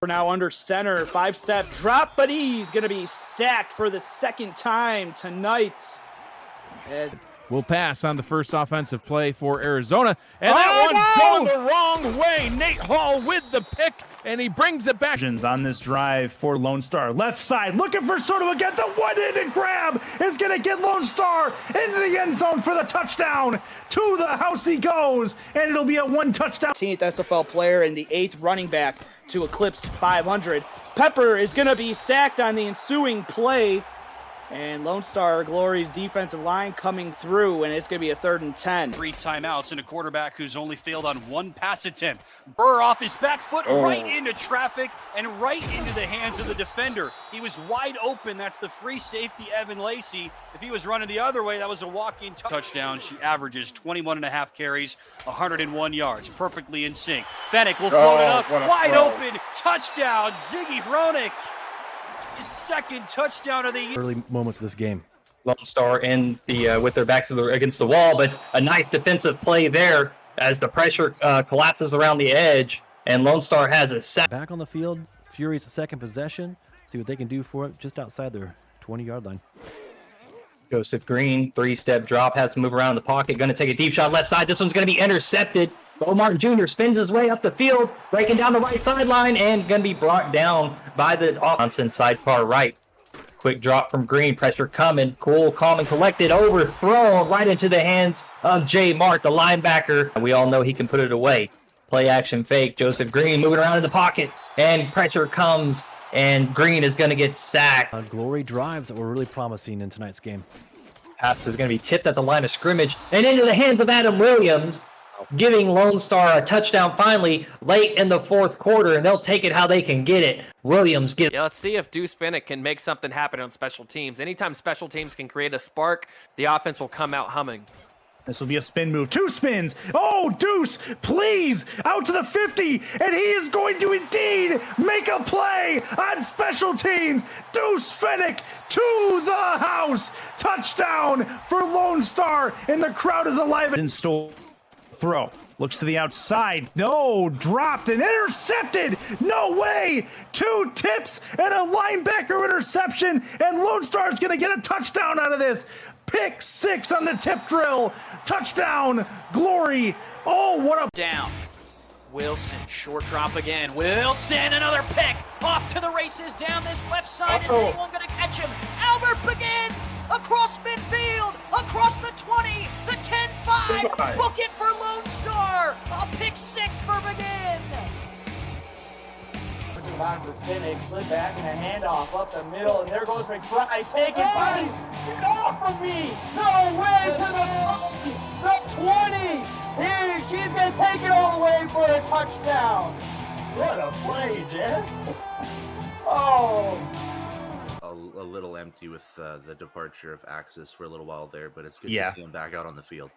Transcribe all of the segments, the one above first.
Now under center, 5-step drop, but he's going to be sacked for the second time tonight. Will pass on the first offensive play for Arizona, and that one's going the wrong way. Nate Hall with the pick, and he brings it back. On this drive for Lone Star. Left side, looking for Soto again. The one-handed grab is going to get Lone Star into the end zone for the touchdown. To the house he goes, and it'll be a one touchdown. 18th SFL player and the 8th running back to eclipse 500. Pepper is going to be sacked on the ensuing play. And Lone Star Glory's defensive line coming through, and it's going to be a 3rd and 10. 3 timeouts and a quarterback who's only failed on 1 pass attempt. Burr off his back foot right into traffic and right into the hands of the defender. He was wide open. That's the free safety, Evan Lacey. If he was running the other way, that was a walk-in touchdown. She averages 21.5 carries, 101 yards. Perfectly in sync. Fennick will float it up. Wide open. Touchdown. Ziggy Bronick. His 2nd touchdown of the year. Early moments of this game. Lone Star in the with their backs against the wall, but a nice defensive play there as the pressure collapses around the edge, and Lone Star has a sack. Back on the field, Fury's second possession. See what they can do for it just outside their 20-yard line. Joseph Green, 3-step drop, has to move around the pocket, going to take a deep shot left side. This one's going to be intercepted. Bo Martin Jr. spins his way up the field, breaking down the right sideline, and going to be brought down by the Johnson sidecar right. Quick drop from Green, pressure coming, cool, calm, and collected, overthrown right into the hands of Jay Mart, the linebacker. We all know he can put it away. Play action fake, Joseph Green moving around in the pocket, and pressure comes, and Green is going to get sacked. Glory drives that were really promising in tonight's game. Pass is going to be tipped at the line of scrimmage and into the hands of Adam Williams, giving Lone Star a touchdown finally late in the 4th quarter, and they'll take it how they can get it. Williams gets... Yeah, let's see if Deuce Fennick can make something happen on special teams. Anytime special teams can create a spark, the offense will come out humming. This will be a spin move. 2 spins. Oh, Deuce, please, out to the 50, and he is going to indeed make a play on special teams. Deuce Fennick to the house. Touchdown for Lone Star, and the crowd is alive. Install throw. Looks to the outside. No, dropped and intercepted. No way. 2 tips and a linebacker interception, and Lone Star is going to get a touchdown out of this. Pick 6 on the tip drill. Touchdown, Glory. Oh, what a... Down. Wilson, short drop again. Wilson, another pick. Off to the races down this left side. Is anyone going to catch him? Albert begins across midfield, across the 20, the 10-5. Looking for Lone Star. A pick 6 for Begin. Line for Fennick, slid back and a handoff up the middle, and there goes McBride. Take it, buddy! Get off of me! No way to the 20! She's gonna take it all the way for a touchdown. What a play, Jeff! Oh. A little empty with the departure of Axis for a little while there, but it's good to see him back out on the field.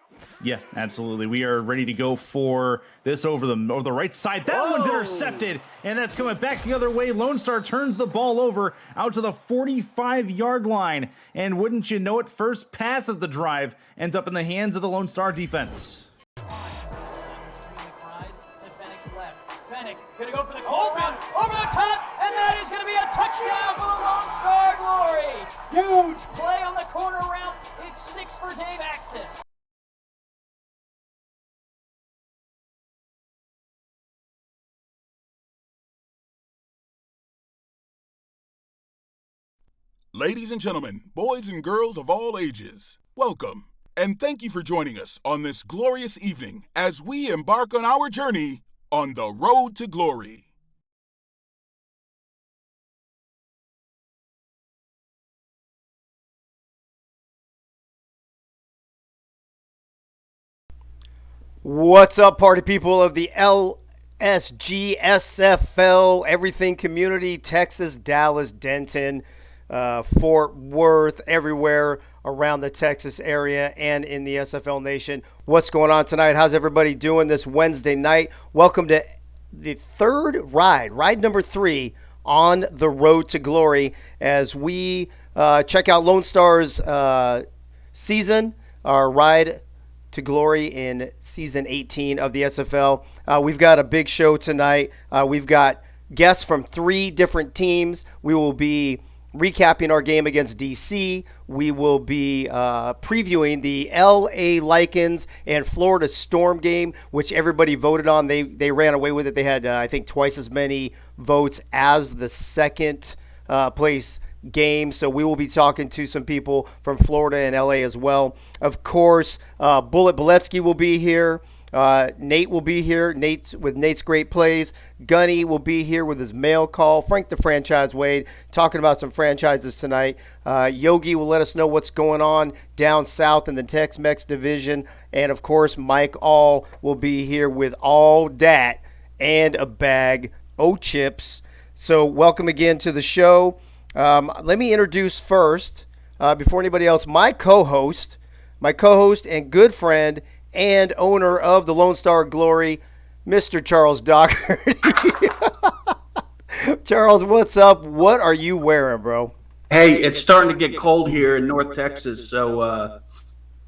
Yeah, absolutely. We are ready to go for this over the right side. That one's intercepted, and that's coming back the other way. Lone Star turns the ball over out to the 45-yard line, and wouldn't you know it, first pass of the drive ends up in the hands of the Lone Star defense. Fennick gonna go for the open over the top, and that is gonna be a touchdown for the Lone Star Glory. Huge play on the corner route. It's 6 for Dave Axis. Ladies and gentlemen, boys and girls of all ages, welcome, and thank you for joining us on this glorious evening as we embark on our journey on the road to glory. What's up, party people of the LSGSFL, everything community, Texas, Dallas, Denton, Fort Worth, everywhere around the Texas area and in the SFL Nation. What's going on tonight? How's everybody doing this Wednesday night? Welcome to the third ride number 3 on the road to glory as we check out Lone Star's season, our ride to glory in season 18 of the SFL. We've got a big show tonight. We've got guests from 3 different teams. We will be recapping our game against DC. We will be previewing the LA Lycans and Florida Storm game, which everybody voted on. They ran away with it. They had, I think, twice as many votes as the second place game. So we will be talking to some people from Florida and LA as well. Of course, Bullet Beletsky will be here. Nate will be here. Nate's great plays. Gunny will be here with his mail call. Frank the Franchise Wade talking about some franchises tonight. Yogi will let us know what's going on down south in the Tex-Mex division. And, of course, Mike All will be here with all dat and a bag o' chips. So welcome again to the show. Let me introduce first, before anybody else, my co-host and good friend and owner of the Lone Star Glory, Mr. Charles Doherty. Charles, what's up? What are you wearing, bro? Hey, it's starting to get cold here in North Texas, so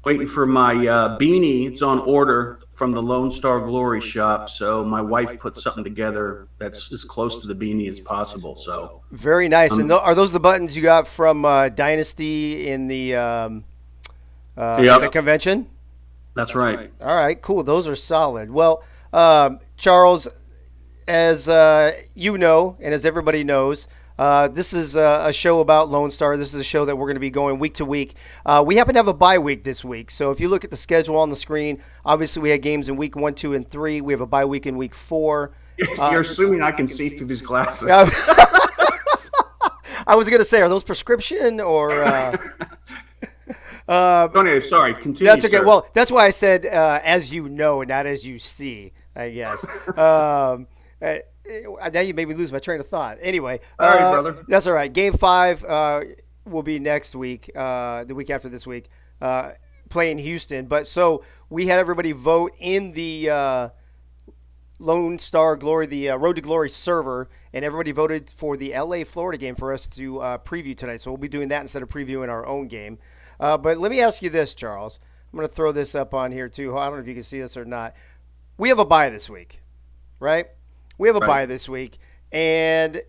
waiting for my beanie. It's on order from the Lone Star Glory shop, so my wife put something together that's as close to the beanie as possible. So very nice. And are those the buttons you got from Dynasty in the convention? That's right. All right, cool. Those are solid. Well, Charles, as you know, and as everybody knows, this is a show about Lone Star. This is a show that we're going to be going week to week. We happen to have a bye week this week. So if you look at the schedule on the screen, obviously we had games in week 1, 2, and 3. We have a bye week in week 4. You're assuming I can see through these glasses. I was going to say, are those prescription or... sorry, continue. That's okay. Sir. Well, that's why I said as you know, not as you see, I guess. Now you made me lose my train of thought. Anyway. All right, brother. That's all right. Game 5 will be next week, the week after this week, playing Houston. But so we had everybody vote in the Lone Star Glory, the Road to Glory server, and everybody voted for the LA-Florida game for us to preview tonight. So we'll be doing that instead of previewing our own game. But let me ask you this, Charles. I'm going to throw this up on here, too. I don't know if you can see this or not. We have a bye this week, right? We have a bye this week. And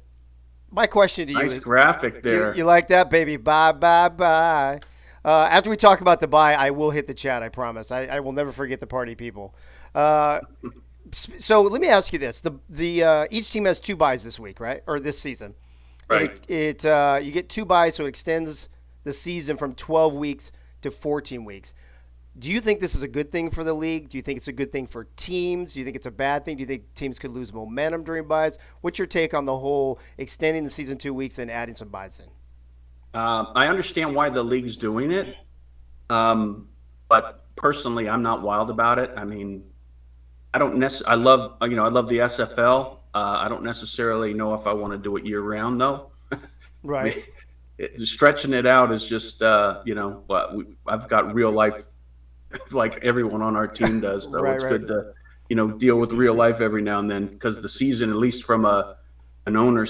my question to you is... Nice graphic there. You like that, baby? Bye, bye, bye. After we talk about the bye, I will hit the chat, I promise. I will never forget the party people. So let me ask you this. Each team has 2 byes this week, right? Or this season. Right. You get 2 byes, so it extends the season from 12 weeks to 14 weeks. Do you think this is a good thing for the league? Do you think it's a good thing for teams? Do you think it's a bad thing? Do you think teams could lose momentum during byes? What's your take on the whole extending the season 2 weeks and adding some byes in? I understand why the league's doing it, but personally, I'm not wild about it. I mean, I love the SFL. I don't necessarily know if I want to do it year round, though. Right. Stretching it out is just, I've got real life like everyone on our team does. So it's good to, deal with real life every now and then, because the season, at least from an owner /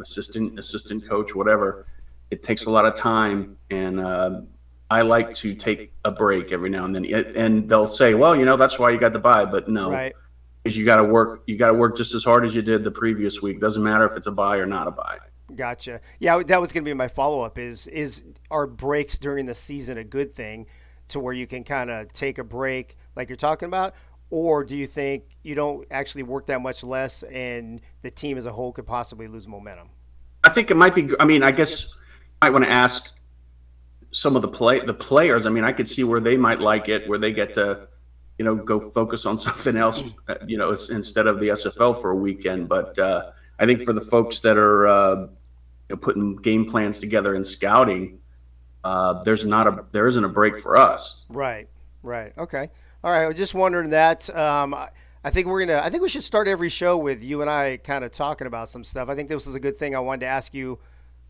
assistant coach, whatever, it takes a lot of time. And I like to take a break every now and then. And they'll say, well, that's why you got the bye. But no, because you got to work just as hard as you did the previous week. Doesn't matter if it's a bye or not a bye. Gotcha. Yeah, that was going to be my follow-up is are breaks during the season a good thing to where you can kind of take a break like you're talking about? Or do you think you don't actually work that much less and the team as a whole could possibly lose momentum? I think it might be – I guess you might want to ask some of the players. I could see where they might like it, where they get to, go focus on something else, instead of the SFL for a weekend. But I think for the folks that are putting game plans together and scouting, there isn't a break for us. Right. Okay. All right. I was just wondering that. I think we should start every show with you and I kind of talking about some stuff. I think this was a good thing I wanted to ask you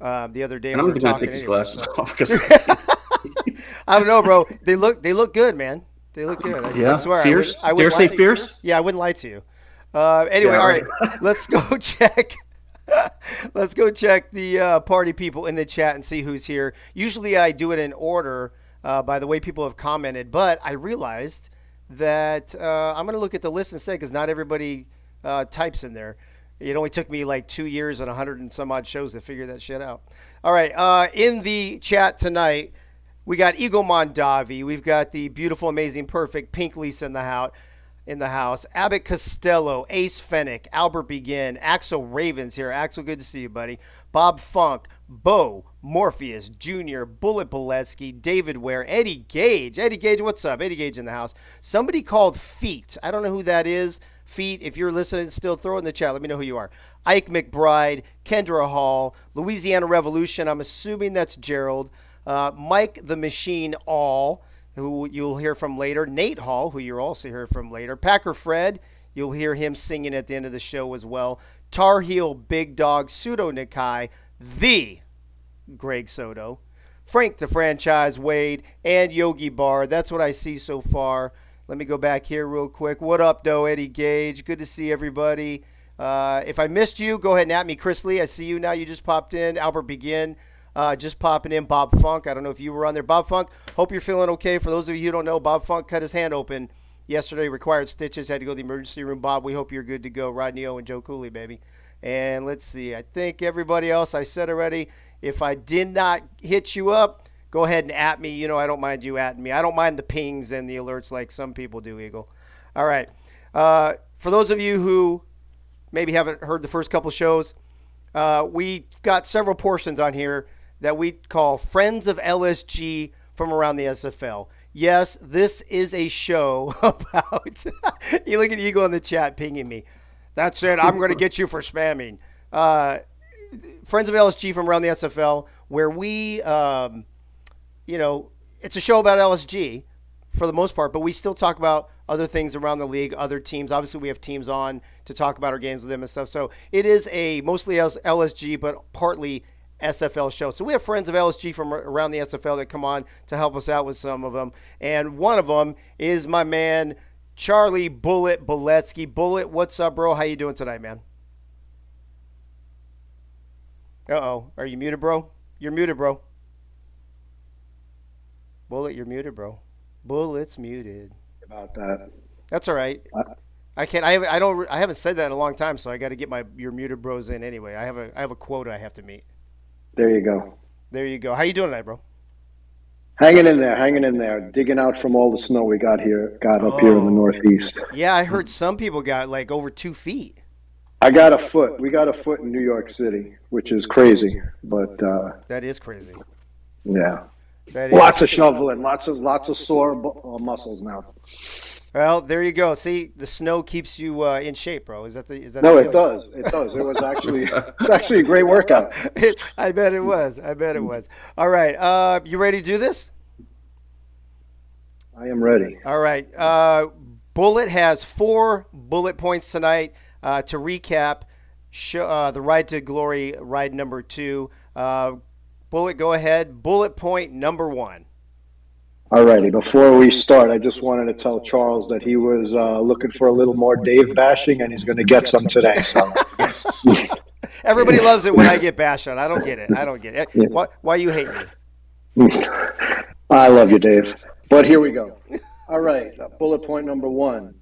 the other day. And I'm going to take these glasses off because I don't know, bro. They look good, man. They look good. I swear. Fierce? I Dare say fierce? Yeah, I wouldn't lie to you. Anyway, all right. Let's go check. Let's go check the party people in the chat and see who's here. Usually I do it in order by the way people have commented, but I realized that I'm going to look at the list instead because not everybody types in there. It only took me like 2 years and 100 and some odd shows to figure that shit out. All right, in the chat tonight, we got Eagle Mondavi. We've got the beautiful, amazing, perfect Pink Lisa in the house. Abbott Costello, Ace Fennec, Albert Begin, Axel Ravens here. Axel, good to see you, buddy. Bob Funk, Bo, Morpheus, Junior, Bullet Boletsky, David Ware, Eddie Gage. Eddie Gage, what's up? Eddie Gage in the house. Somebody called Feet. I don't know who that is. Feet, if you're listening still, throw it in the chat. Let me know who you are. Ike McBride, Kendra Hall, Louisiana Revolution. I'm assuming that's Gerald. Mike the Machine All, who you'll hear from later. Nate Hall, who you'll also hear from later. Packer Fred, you'll hear him singing at the end of the show as well. Tar Heel Big Dog, Pseudo Nikai, the Greg Soto, Frank the Franchise Wade, and Yogi Bar. That's what I see so far. Let me go back here real quick. What up, though, Eddie Gage? Good to see everybody. If I missed you, go ahead and at me. Chris Lee, I see you now. You just popped in. Albert Begin, just popping in. Bob Funk, I don't know if you were on there. Bob Funk, hope you're feeling okay. For those of you who don't know, Bob Funk cut his hand open yesterday, required stitches, had to go to the emergency room. Bob, we hope you're good to go. Rodney O and Joe Cooley, baby. And let's see. I think everybody else I said already. If I did not hit you up, go ahead and at me. You know I don't mind you atting me. I don't mind the pings and the alerts like some people do, Eagle. All right. For those of you who maybe haven't heard the first couple shows, we got several portions on here that we call Friends of LSG from around the SFL. Yes, this is a show about – you look at Eagle in the chat pinging me. That's it. I'm going to get you for spamming. Friends of LSG from around the SFL, where we, it's a show about LSG for the most part, but we still talk about other things around the league, other teams. Obviously, we have teams on to talk about our games with them and stuff. So it is a mostly LSG, but partly SFL show. So we have friends of LSG from around the SFL that come on to help us out with some of them. And one of them is my man, Charlie Bullet Boletsky. Bullet, what's up, bro? How you doing tonight, man? Uh-oh. Are you muted, bro? You're muted, bro. Bullet, you're muted, bro. Bullet's muted. About that. That's all right. I can't. I haven't said that in a long time, so I got to get your muted bros in anyway. I have a quota I have to meet. There you go. There you go. How you doing tonight, bro? Hanging in there. Digging out from all the snow we got up here in the Northeast. Yeah, I heard some people got like over 2 feet. I got a foot. We got a foot in New York City, which is crazy. But that is crazy. Yeah. Lots of shoveling, lots of sore muscles now. Well, there you go. See, the snow keeps you in shape, bro. Is that? No, it does. It does. It was actually a great workout. I bet it was. All right. You ready to do this? I am ready. All right. Bullet has 4 bullet points tonight. To recap, the Ride to Glory, ride number 2. Bullet, go ahead. Bullet point number 1. All righty. Before we start, I just wanted to tell Charles that he was looking for a little more Dave bashing, and he's going to get some today. So. Yes. Everybody loves it when I get bashed on. I don't get it. Yeah. Why you hate me? I love you, Dave. But here we go. All right. Bullet point number 1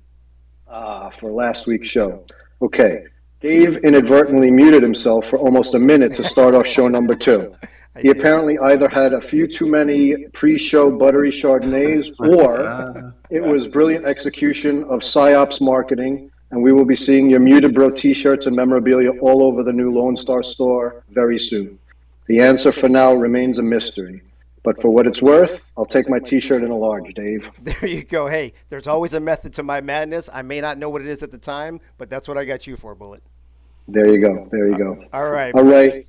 for last week's show. Okay. Dave inadvertently muted himself for almost a minute to start off show number 2. He apparently either had a few too many pre-show buttery Chardonnays, or it was brilliant execution of PsyOps marketing, and we will be seeing your Muted Bro t-shirts and memorabilia all over the new Lone Star store very soon. The answer for now remains a mystery. But for what it's worth, I'll take my t-shirt in a large, Dave. There you go. Hey, there's always a method to my madness. I may not know what it is at the time, but that's what I got you for, Bullet. There you go. All right.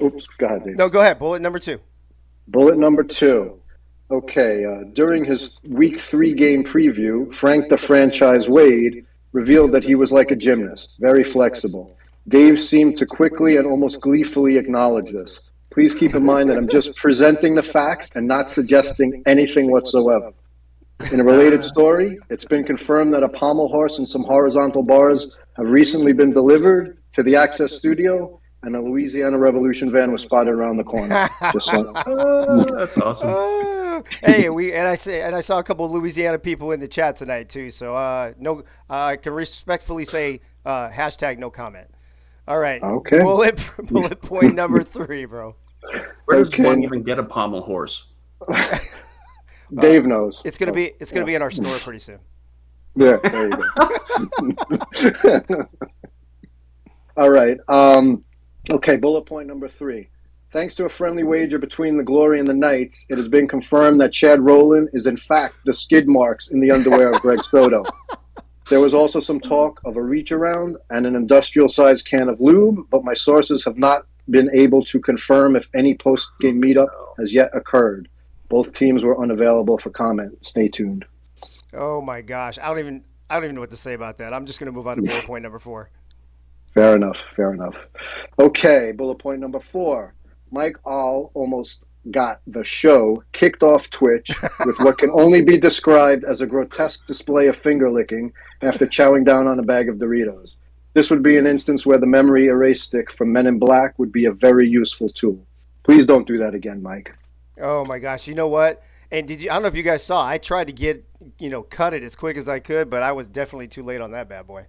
Oops, go ahead, Dave. No, go ahead. Bullet number 2. Bullet number 2. Okay, during his Week 3 game preview, Frank the Franchise Wade revealed that he was like a gymnast, very flexible. Dave seemed to quickly and almost gleefully acknowledge this. Please keep in mind that I'm just presenting the facts and not suggesting anything whatsoever. In a related story, it's been confirmed that a pommel horse and some horizontal bars have recently been delivered to the Access Studio, and a Louisiana Revolution van was spotted around the corner. Just so. That's awesome. Hey, I saw a couple of Louisiana people in the chat tonight too. So I can respectfully say Hashtag no comment. All right. Okay. Bullet point number 3, bro. Where does one even get a pommel horse? Dave knows. It's gonna be in our store pretty soon. Yeah, there you go. All right. Okay, bullet point number 3. Thanks to a friendly wager between the Glory and the Knights, it has been confirmed that Chad Rowland is in fact the skid marks in the underwear of Greg Soto. There was also some talk of a reach around and an industrial-sized can of lube, but my sources have not been able to confirm if any post-game meetup has yet occurred. Both teams were unavailable for comment. Stay tuned. Oh my gosh, I don't even know what to say about that. I'm just gonna move on to bullet point number 4. Fair enough. Okay, bullet point number 4. Mike All almost got the show kicked off Twitch with what can only be described as a grotesque display of finger licking after chowing down on a bag of Doritos. This would be an instance where the memory erase stick from Men in Black would be a very useful tool. Please don't do that again, Mike. Oh my gosh, you know what? And I don't know if you guys saw, I tried to get, cut it as quick as I could, but I was definitely too late on that bad boy.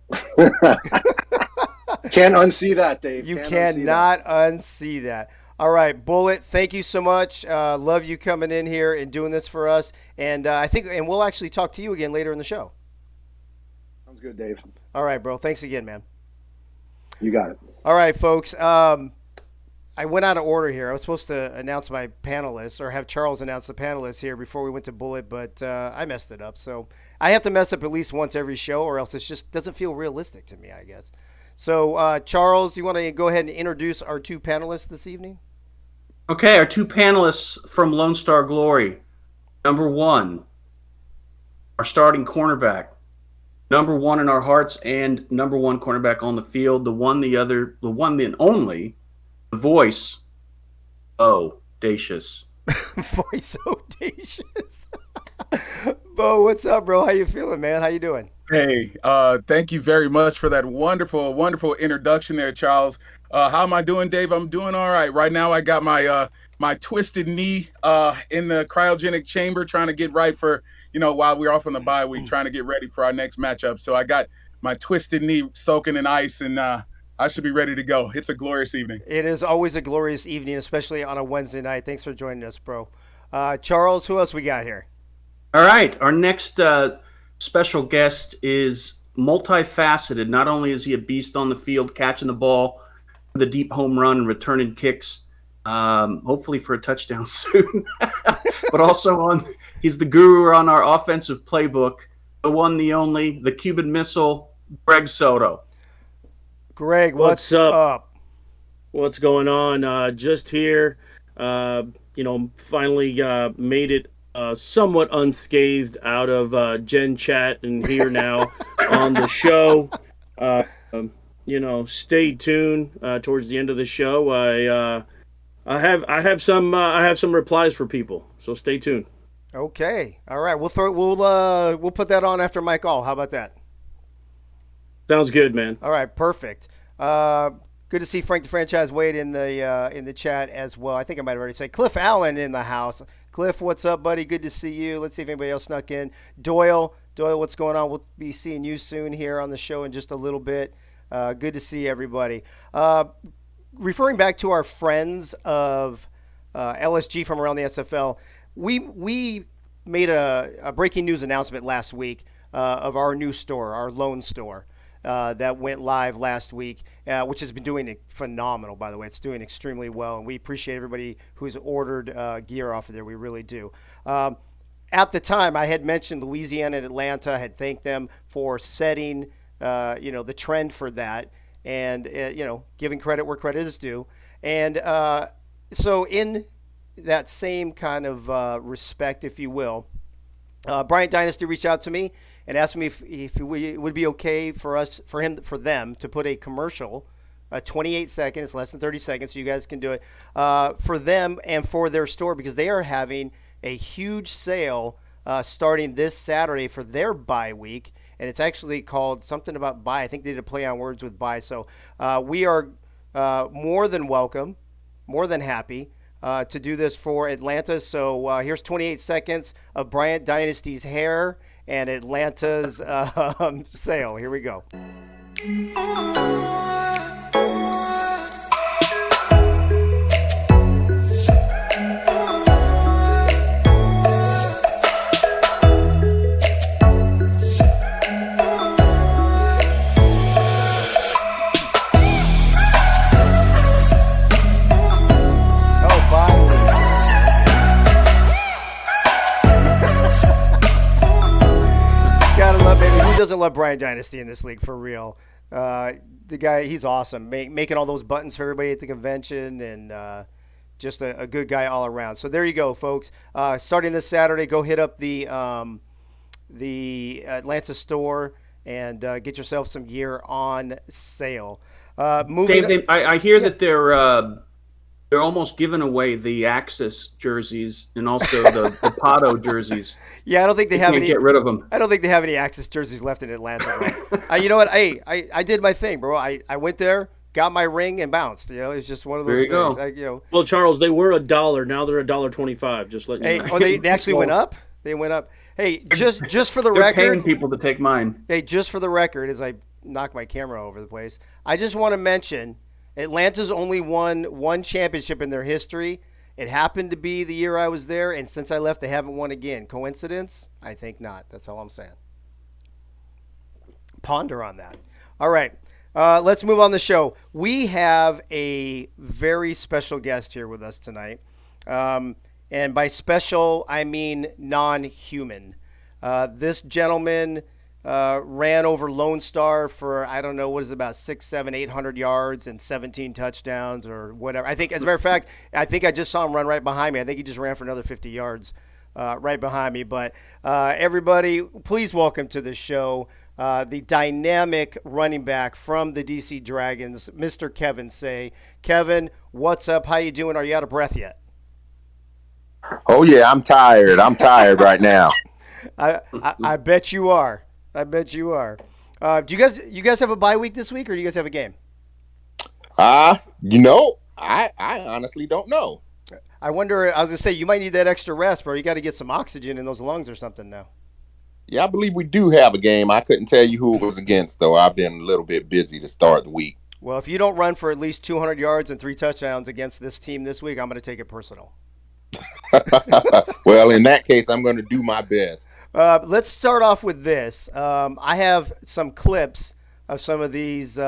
Can't unsee that, Dave. You cannot unsee that. All right, Bullet, thank you so much. Love you coming in here and doing this for us. And and we'll actually talk to you again later in the show. Sounds good, Dave. All right, bro. Thanks again, man. You got it. All right, folks. I went out of order here. I was supposed to announce my panelists or have Charles announce the panelists here before we went to Bullet, but I messed it up. So I have to mess up at least once every show, or else it just doesn't feel realistic to me, I guess. So, Charles, you want to go ahead and introduce our 2 panelists this evening? Okay, our 2 panelists from Lone Star Glory. Number 1, our starting cornerback. Number 1 in our hearts and number 1 cornerback on the field. The one and only, the voice, Audacious. Voice Audacious. Bo, what's up, bro? How you feeling, man? How you doing? Hey, thank you very much for that wonderful, wonderful introduction there, Charles. How am I doing, Dave? I'm doing all right. Right now, I got my my twisted knee in the cryogenic chamber, trying to get right for, while we're off on the bye week, trying to get ready for our next matchup. So I got my twisted knee soaking in ice, and I should be ready to go. It's a glorious evening. It is always a glorious evening, especially on a Wednesday night. Thanks for joining us, bro. Charles, who else we got here? All right, our next special guest is multifaceted. Not only is he a beast on the field, catching the ball, the deep home run, and returning kicks, hopefully for a touchdown soon, but also he's the guru on our offensive playbook, the one, the only, the Cuban Missile, Greg Soto. Greg, what's up? What's going on? Just here, finally made it somewhat unscathed out of Gen Chat and here now on the show. Stay tuned towards the end of the show. I have some replies for people, so stay tuned. Okay, all right. We'll put that on after Mike All. How about that? Sounds good, man. All right, perfect. Good to see Frank the Franchise Wade in the chat as well. I think I might have already said Cliff Allen in the house. Cliff, what's up, buddy? Good to see you. Let's see if anybody else snuck in. Doyle, what's going on? We'll be seeing you soon here on the show in just a little bit. Good to see everybody. Referring back to our friends of LSG from around the SFL, we made a breaking news announcement last week of our new store, our Lone Store. That went live last week, which has been doing phenomenal, by the way. It's doing extremely well, and we appreciate everybody who's ordered gear off of there. We really do. At the time, I had mentioned Louisiana and Atlanta. I had thanked them for setting, the trend for that, and giving credit where credit is due. And so, in that same kind of respect, if you will, Bryant Dynasty reached out to me and asked me if it would be okay for them to put a commercial, 28 seconds, less than 30 seconds, so you guys can do it, for them and for their store, because they are having a huge sale starting this Saturday for their bye week, and it's actually called something about buy. I think they did a play on words with buy. So we are more than welcome, more than happy to do this for Atlanta. So here's 28 seconds of Bryant Dynasty's hair and Atlanta's sale. Here we go. Doesn't love Brian Dynasty in this league for real. The guy, he's awesome, making all those buttons for everybody at the convention, and just a good guy all around. So there you go, folks. Starting this Saturday, go hit up the Atlanta store and get yourself some gear on sale. Dave, I hear that they're almost giving away the Axis jerseys and also the Pato jerseys. Yeah, I don't think they have any. Get rid of them. I don't think they have any Axis jerseys left in Atlanta. You know what? I did my thing, bro. I went there, got my ring, and bounced. You know, it's just one of those there you things. Go. Well, Charles, they were $1. Now they're $1.25. Just let you know. Oh, they actually went up. They went up. Hey, just for the they're record, paying people to take mine. Hey, just for the record, as I knock my camera over the place, I just want to mention Atlanta's only won one championship in their history. It happened to be the year I was there, and since I left, they haven't won again. Coincidence? I think not. That's all I'm saying. Ponder on that. All right, let's move on the show. We have a very special guest here with us tonight. And by special, I mean non-human. This gentleman ran over Lone Star for, I don't know, what is it, about 600, 700, 800 yards and 17 touchdowns or whatever. I think, as a matter of fact, I think I just saw him run right behind me. I think he just ran for another 50 yards right behind me. But everybody, please welcome to the show the dynamic running back from the DC Dragons, Mr. Kevin Say. Kevin, what's up? How you doing? Are you out of breath yet? Oh, yeah, I'm tired. I'm tired right now. I bet you are. I bet you are. Do you guys have a bye week this week, or do you guys have a game? I honestly don't know. I wonder. I was gonna say you might need that extra rest, bro. You got to get some oxygen in those lungs or something now. Yeah, I believe we do have a game. I couldn't tell you who it was against, though. I've been a little bit busy to start the week. Well, if you don't run for at least 200 yards and 3 touchdowns against this team this week, I'm going to take it personal. Well, in that case, I'm going to do my best. Let's start off with this. I have some clips of some of these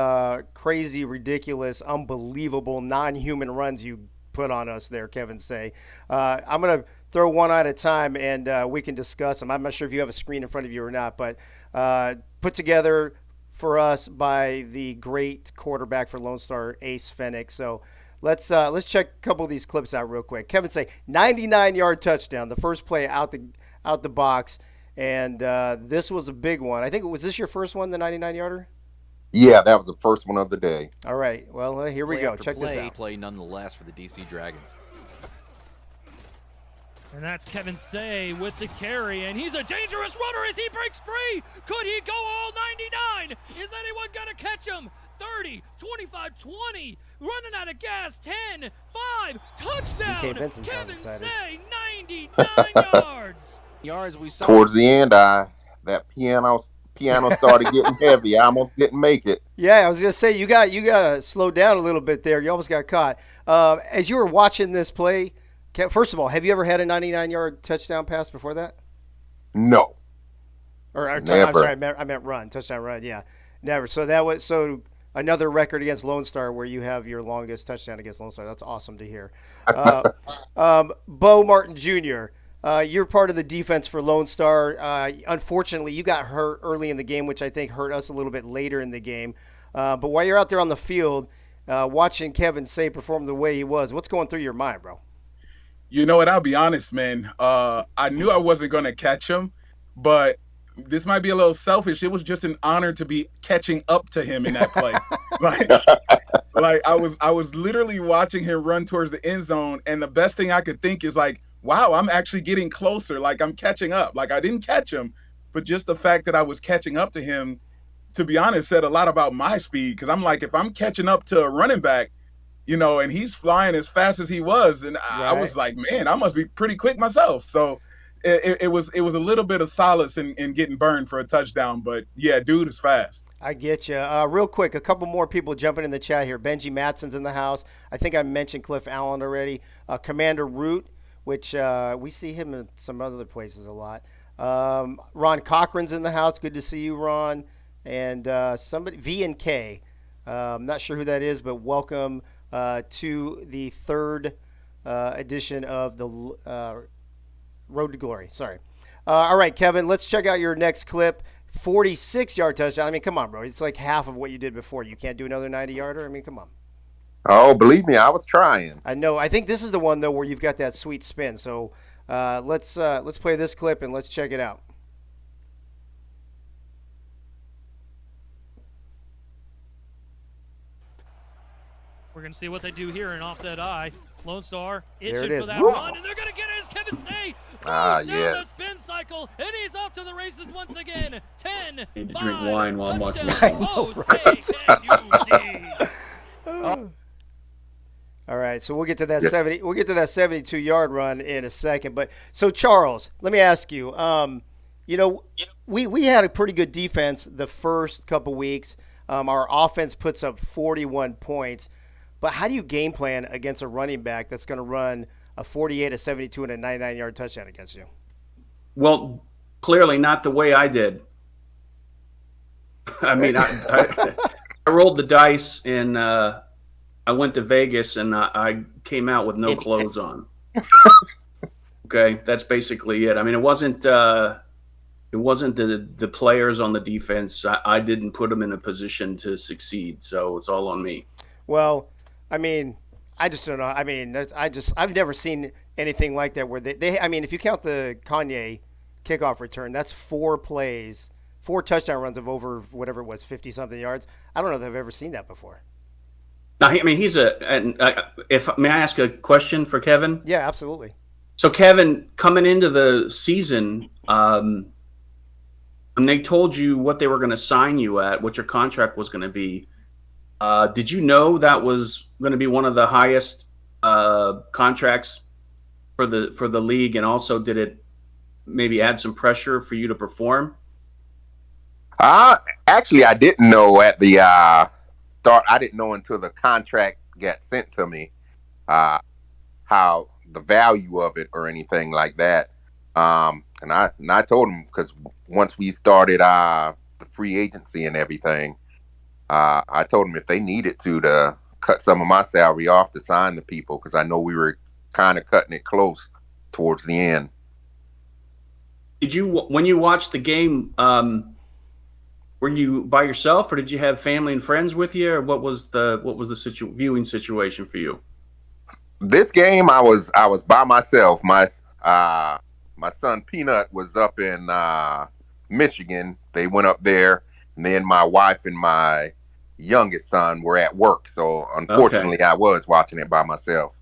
crazy, ridiculous, unbelievable, non-human runs you put on us there, Kevin Say. I'm going to throw one at a time, and we can discuss them. I'm not sure if you have a screen in front of you or not, but put together for us by the great quarterback for Lone Star, Ace Fenech. So let's check a couple of these clips out real quick. Kevin Say, 99-yard touchdown, the first play out the box. And this was a big one. I think, was this your first one, the 99-yarder? Yeah, that was the first one of the day. All right. Well, here we go. Check this out. Play nonetheless for the DC Dragons. And that's Kevin Say with the carry, and he's a dangerous runner as he breaks free. Could he go all 99? Is anyone going to catch him? 30, 25, 20, running out of gas, 10, 5, touchdown. DK Vincent sounds Kevin excited. Say, 99 yards. Towards the end, that piano started getting heavy. I almost didn't make it. Yeah, I was gonna say you got to slow down a little bit there. You almost got caught. As you were watching this play, first of all, have you ever had a 99-yard touchdown pass before that? No. Or never. I'm sorry, I meant run, touchdown run. Yeah, never. So that was another record against Lone Star where you have your longest touchdown against Lone Star. That's awesome to hear. Bo Martin Jr., you're part of the defense for Lone Star. Unfortunately, you got hurt early in the game, which I think hurt us a little bit later in the game. But while you're out there on the field, watching Kevin Say perform the way he was, what's going through your mind, bro? You know what? I'll be honest, man. I knew I wasn't going to catch him, but this might be a little selfish. It was just an honor to be catching up to him in that play. like I was literally watching him run towards the end zone, and the best thing I could think is like, wow, I'm actually getting closer. Like, I'm catching up. Like, I didn't catch him, but just the fact that I was catching up to him, to be honest, said a lot about my speed. Because I'm like, if I'm catching up to a running back, you know, and he's flying as fast as he was, and I was like, man, I must be pretty quick myself. So it was a little bit of solace in getting burned for a touchdown. But, yeah, dude is fast. I get you. Real quick, a couple more people jumping in the chat here. Benji Matson's in the house. I think I mentioned Cliff Allen already. Commander Root, which we see him in some other places a lot. Ron Cochran's in the house. Good to see you, Ron. And somebody, V and K. I'm not sure who that is, but welcome to the third edition of the Road to Glory. Sorry. All right, Kevin, let's check out your next clip. 46-yard touchdown. I mean, come on, bro. It's like half of what you did before. You can't do another 90-yarder? I mean, come on. Oh, believe me, I was trying. I know. I think this is the one, though, where you've got that sweet spin. So let's play this clip and let's check it out. We're going to see what they do here in offset eye. Lone Star There it itching is. for that Woo! run, and they're going to get it as Kevin Stay Ah, goes down the yes. spin cycle, and he's off to the races once again. 10, Need to 5, drink wine while I'm watching touchdown. this. Oh, say, can you see? All right, so we'll get to that 72-yard run in a second. But so Charles, let me ask you. We had a pretty good defense the first couple weeks. Our offense puts up 41 points. But how do you game plan against a running back that's going to run a 48, a 72, and a 99-yard touchdown against you? Well, clearly not the way I did. I mean, I rolled the dice and I went to Vegas and I came out with no clothes on. Okay, that's basically it. I mean, it wasn't the players on the defense. I didn't put them in a position to succeed, so it's all on me. Well, I mean, I just don't know. I mean, I've never seen anything like that where they I mean, if you count the Kanye kickoff return, that's 4 plays, 4 touchdown runs of over whatever it was, 50-something yards. I don't know if I've ever seen that before. Now, I mean, may I ask a question for Kevin? Yeah, absolutely. So, Kevin, coming into the season, when they told you what they were going to sign you at, what your contract was going to be, did you know that was going to be one of the highest contracts for the league, and also did it maybe add some pressure for you to perform? Actually, I didn't know at the start. I didn't know until the contract got sent to me how the value of it or anything like that. And I told him, because once we started the free agency and everything, I told him if they needed to cut some of my salary off to sign the people, because I know we were kind of cutting it close towards the end. Did you, when you watched the game, were you by yourself, or did you have family and friends with you, or what was the viewing situation for you? This game, I was by myself. My son Peanut was up in Michigan. They went up there, and then my wife and my youngest son were at work. So unfortunately, I was watching it by myself.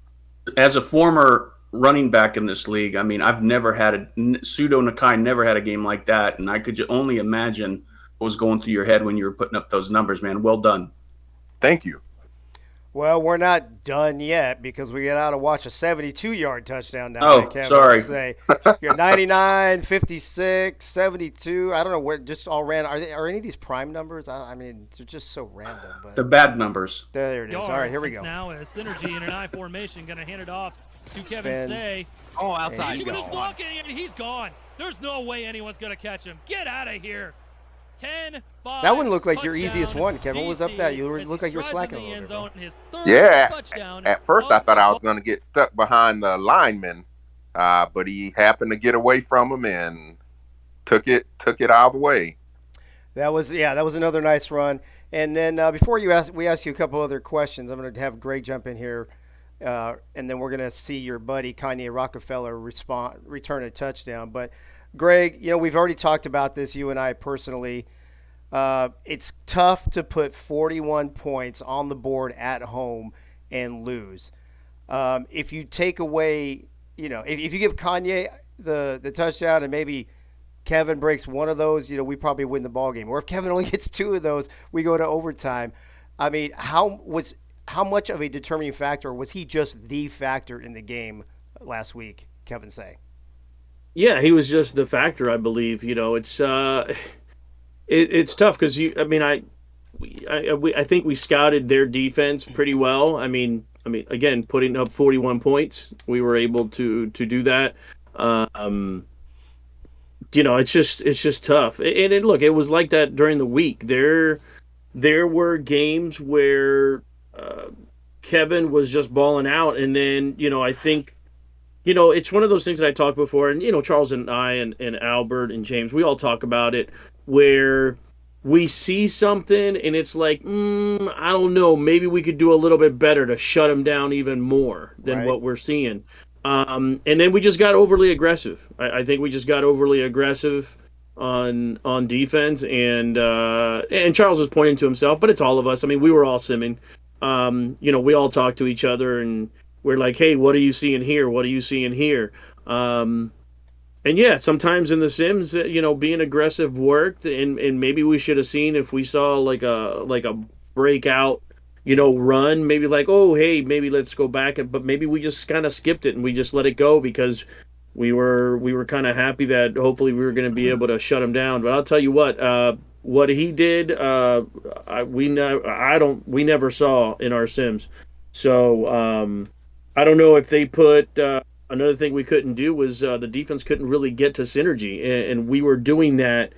As a former running back in this league, I mean, I've never had Pseudo Nakai never had a game like that, and I could only imagine what was going through your head when you were putting up those numbers, man. Well done. Thank you. Well, we're not done yet, because we got out to watch a 72-yard touchdown down Oh, there, Kevin. sorry. Say. You're 99, 56, 72. I don't know where, just all random. Are any of these prime numbers? I mean, they're just so random. But They're bad numbers. there it is. All right, here we go. Now is Synergy in an I formation, going to hand it off to Kevin Spin. Say. Oh, outside. He was blocking, and he's gone. There's no way anyone's going to catch him. Get out of here. 10, 5, That one looked like your touchdown, easiest one, Kevin. What was up that? You looked like you were slacking a little bit. Bro. Yeah, at first I thought I was going to get stuck behind the lineman, but he happened to get away from him and took it all the way. That was another nice run. And then before we ask you a couple other questions, I'm going to have Greg jump in here, and then we're going to see your buddy Kanye Rockefeller return a touchdown. But Greg, we've already talked about this, you and I personally. It's tough to put 41 points on the board at home and lose. If you take away, if you give Kanye the touchdown and maybe Kevin breaks one of those, we probably win the ball game. Or if Kevin only gets 2 of those, we go to overtime. I mean, how much of a determining factor was he just the factor in the game last week, Kevin Say? Yeah, he was just the factor, I believe. It's it's tough because I think we scouted their defense pretty well. I mean, again, putting up 41 points, we were able to do that. It's just tough. And look, it was like that during the week. There were games where Kevin was just balling out, and then I think it's one of those things that I talked before, and Charles and I and Albert and James, we all talk about it, where we see something and it's like, I don't know, maybe we could do a little bit better to shut them down even more than what we're seeing. And then we just got overly aggressive. I think we just got overly aggressive on defense, and Charles was pointing to himself, but it's all of us. I mean, we were all simming. We all talk to each other, and we're like, hey, what are you seeing here? What are you seeing here? And yeah, sometimes in the Sims, being aggressive worked, and maybe we should have seen if we saw like a breakout, run, maybe like, oh, hey, maybe let's go back, but maybe we just kind of skipped it and we just let it go because we were kind of happy that hopefully we were going to be able to shut him down. But I'll tell you what he did, we never saw in our Sims. So I don't know if they put. Another thing we couldn't do was the defense couldn't really get to synergy, and we were doing that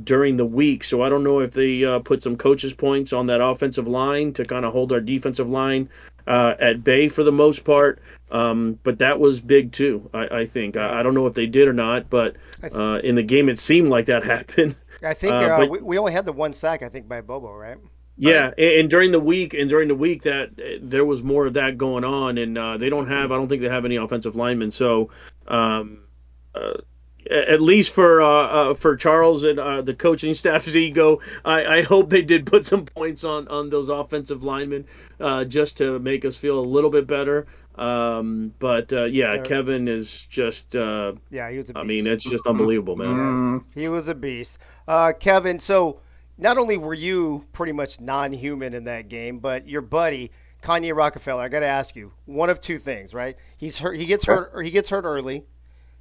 during the week. So I don't know if they put some coaches' points on that offensive line to kind of hold our defensive line at bay for the most part. But that was big too, I think. I don't know if they did or not, but in the game it seemed like that happened. I think we only had the one sack, I think, by Bobo, right? Yeah, and during the week, that there was more of that going on, and they don't have. I don't think they have any offensive linemen. So, at least for Charles and the coaching staff's ego, I hope they did put some points on those offensive linemen, just to make us feel a little bit better. Kevin is just. He was a beast. I mean, it's just unbelievable, man. He was a beast, Kevin. So. Not only were you pretty much non-human in that game, but your buddy Kanye Rockefeller. I got to ask you one of two things, right? He's hurt. He gets hurt early.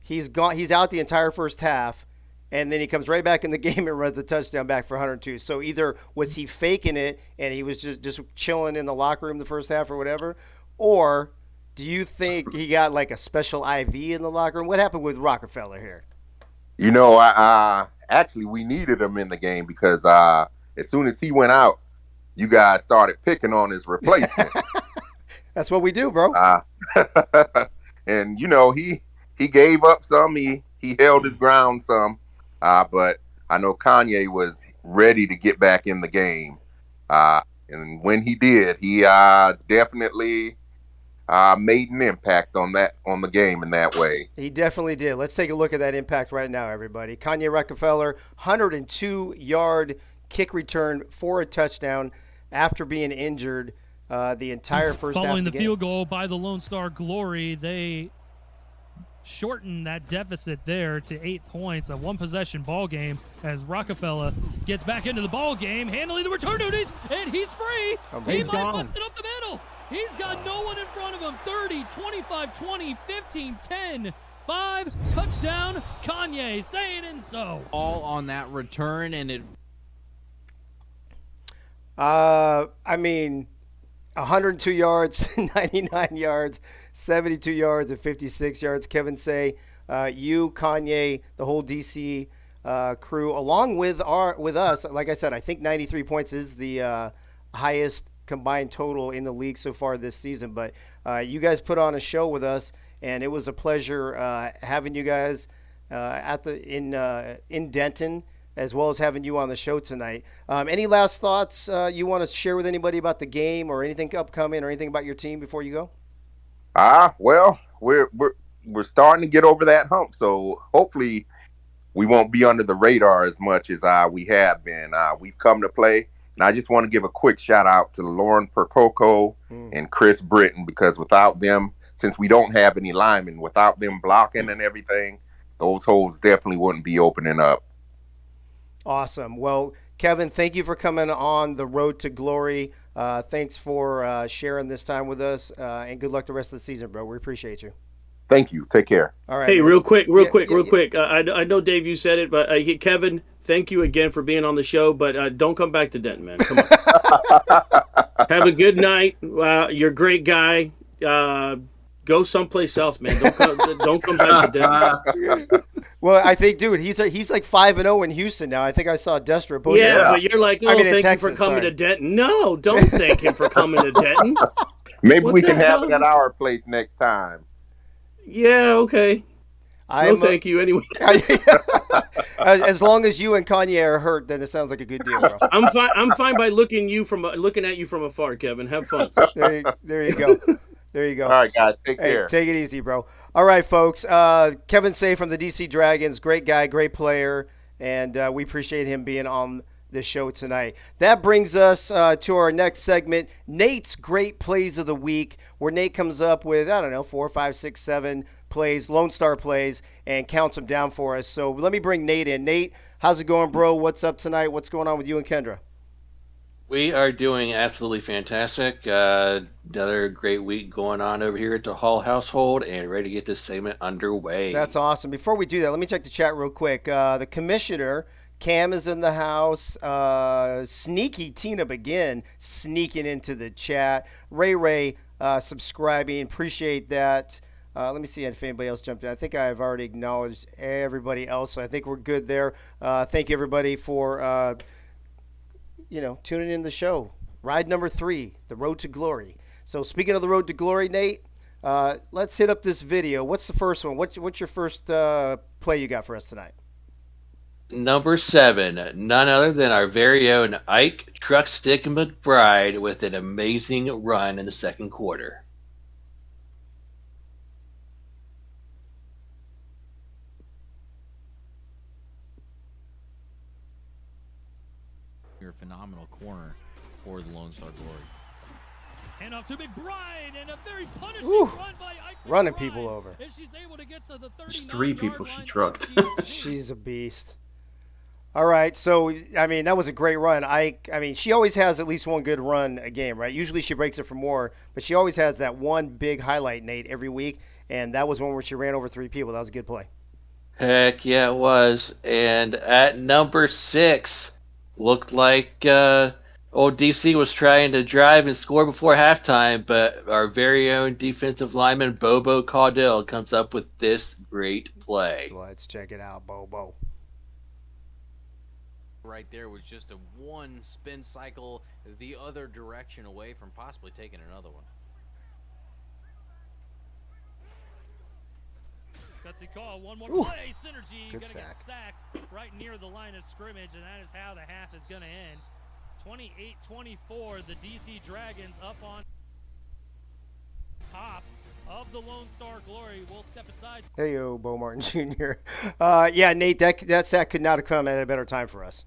He's gone. He's out the entire first half, and then he comes right back in the game and runs a touchdown back for 102. So either was he faking it and he was just chilling in the locker room the first half or whatever, or do you think he got like a special IV in the locker room? What happened with Rockefeller here? Actually, we needed him in the game because as soon as he went out, you guys started picking on his replacement. That's what we do, bro. And he gave up some. He held his ground some. But I know Kanye was ready to get back in the game. And when he did, he definitely made an impact on the game in that way. He definitely did. Let's take a look at that impact right now, everybody. Kanye Rockefeller, 102-yard kick return for a touchdown after being injured the entire first half Following of the game. field goal by the Lone Star Glory, they shortened that deficit there to 8 points, a one-possession ball game as Rockefeller gets back into the ball game, handling the return duties, and he's free. He might bust it up the middle. He's got no one in front of him. 30, 25, 20, 15, 10, 5, touchdown, Kanye, saying and so. All on that return, and it... 102 yards, 99 yards, 72 yards, and 56 yards. Kevin Say, you, Kanye, the whole DC crew, along with us. Like I said, I think 93 points is the highest combined total in the league so far this season. But you guys put on a show with us, and it was a pleasure having you guys in Denton, as well as having you on the show tonight. Any last thoughts you want to share with anybody about the game or anything upcoming or anything about your team before you go? Well, we're starting to get over that hump, so hopefully we won't be under the radar as much as we have been. We've come to play, and I just want to give a quick shout out to Lauren Percoco and Chris Britton, because without them, since we don't have any linemen, without them blocking and everything, those holes definitely wouldn't be opening up. Awesome. Well, Kevin, thank you for coming on the Road to Glory. Thanks for sharing this time with us, and good luck the rest of the season, bro. We appreciate you. Thank you. Take care. All right. Hey, man. real quick. I know, Dave, you said it, but Kevin, thank you again for being on the show, but don't come back to Denton, man. Come on. Have a good night. You're a great guy. Go someplace else, man. Don't come back to Denton. Well, I think, dude, he's like 5-0 in Houston now. I think I saw Destra post. Yeah, but you're like, thank you for coming to Denton. No, don't thank him for coming to Denton. Maybe we can have it at our place next time. Yeah, okay. Thank you anyway. As long as you and Kanye are hurt, then it sounds like a good deal, bro. I'm fine by looking at you from afar, Kevin. Have fun. There you go. There you go. All right, guys. Take care. Take it easy, bro. All right, folks. Kevin Say from the DC Dragons. Great guy, great player. And we appreciate him being on the show tonight. That brings us to our next segment, Nate's Great Plays of the Week, where Nate comes up with, 4, 5, 6, 7 plays, Lone Star plays, and counts them down for us. So let me bring Nate in. Nate, how's it going, bro? What's up tonight? What's going on with you and Kendra? We are doing absolutely fantastic. Another great week going on over here at the Hall household, and ready to get this segment underway. That's awesome. Before we do that, let me check the chat real quick. The commissioner, Cam, is in the house. Sneaky Tina Begin sneaking into the chat. Ray subscribing. Appreciate that. Let me see if anybody else jumped in. I think I've already acknowledged everybody else, so I think we're good there. Thank you, everybody, for tuning in the show. Ride number 3, the Road to Glory. So speaking of the Road to Glory, Nate, let's hit up this video. What's the first one? What's your first play you got for us tonight? Number 7, none other than our very own Ike Truckstick McBride with an amazing run in the second quarter. Your phenomenal corner for the Lone Star Glory. Hand off to McBride, and a very punishing run by Ike running McBride, people over. as she's able to get to the There's 3 people she trucked. She's a beast. All right, so, that was a great run. She always has at least one good run a game, right? Usually she breaks it for more, but she always has that one big highlight, Nate, every week, and that was one where she ran over 3 people. That was a good play. Heck yeah, it was. And at number 6, looked like old DC was trying to drive and score before halftime, but our very own defensive lineman, Bobo Caudell, comes up with this great play. Let's check it out, Bobo. Right there was just a one spin cycle the other direction away from possibly taking another one. Gutsy call, one more play, Synergy Good gonna sack. get sacked right near the line of scrimmage, and that is how the half is gonna end. 28-24, the DC Dragons up on top of the Lone Star Glory. We'll step aside. Hey, yo, Bo Martin Jr. Nate, that sack could not have come at a better time for us.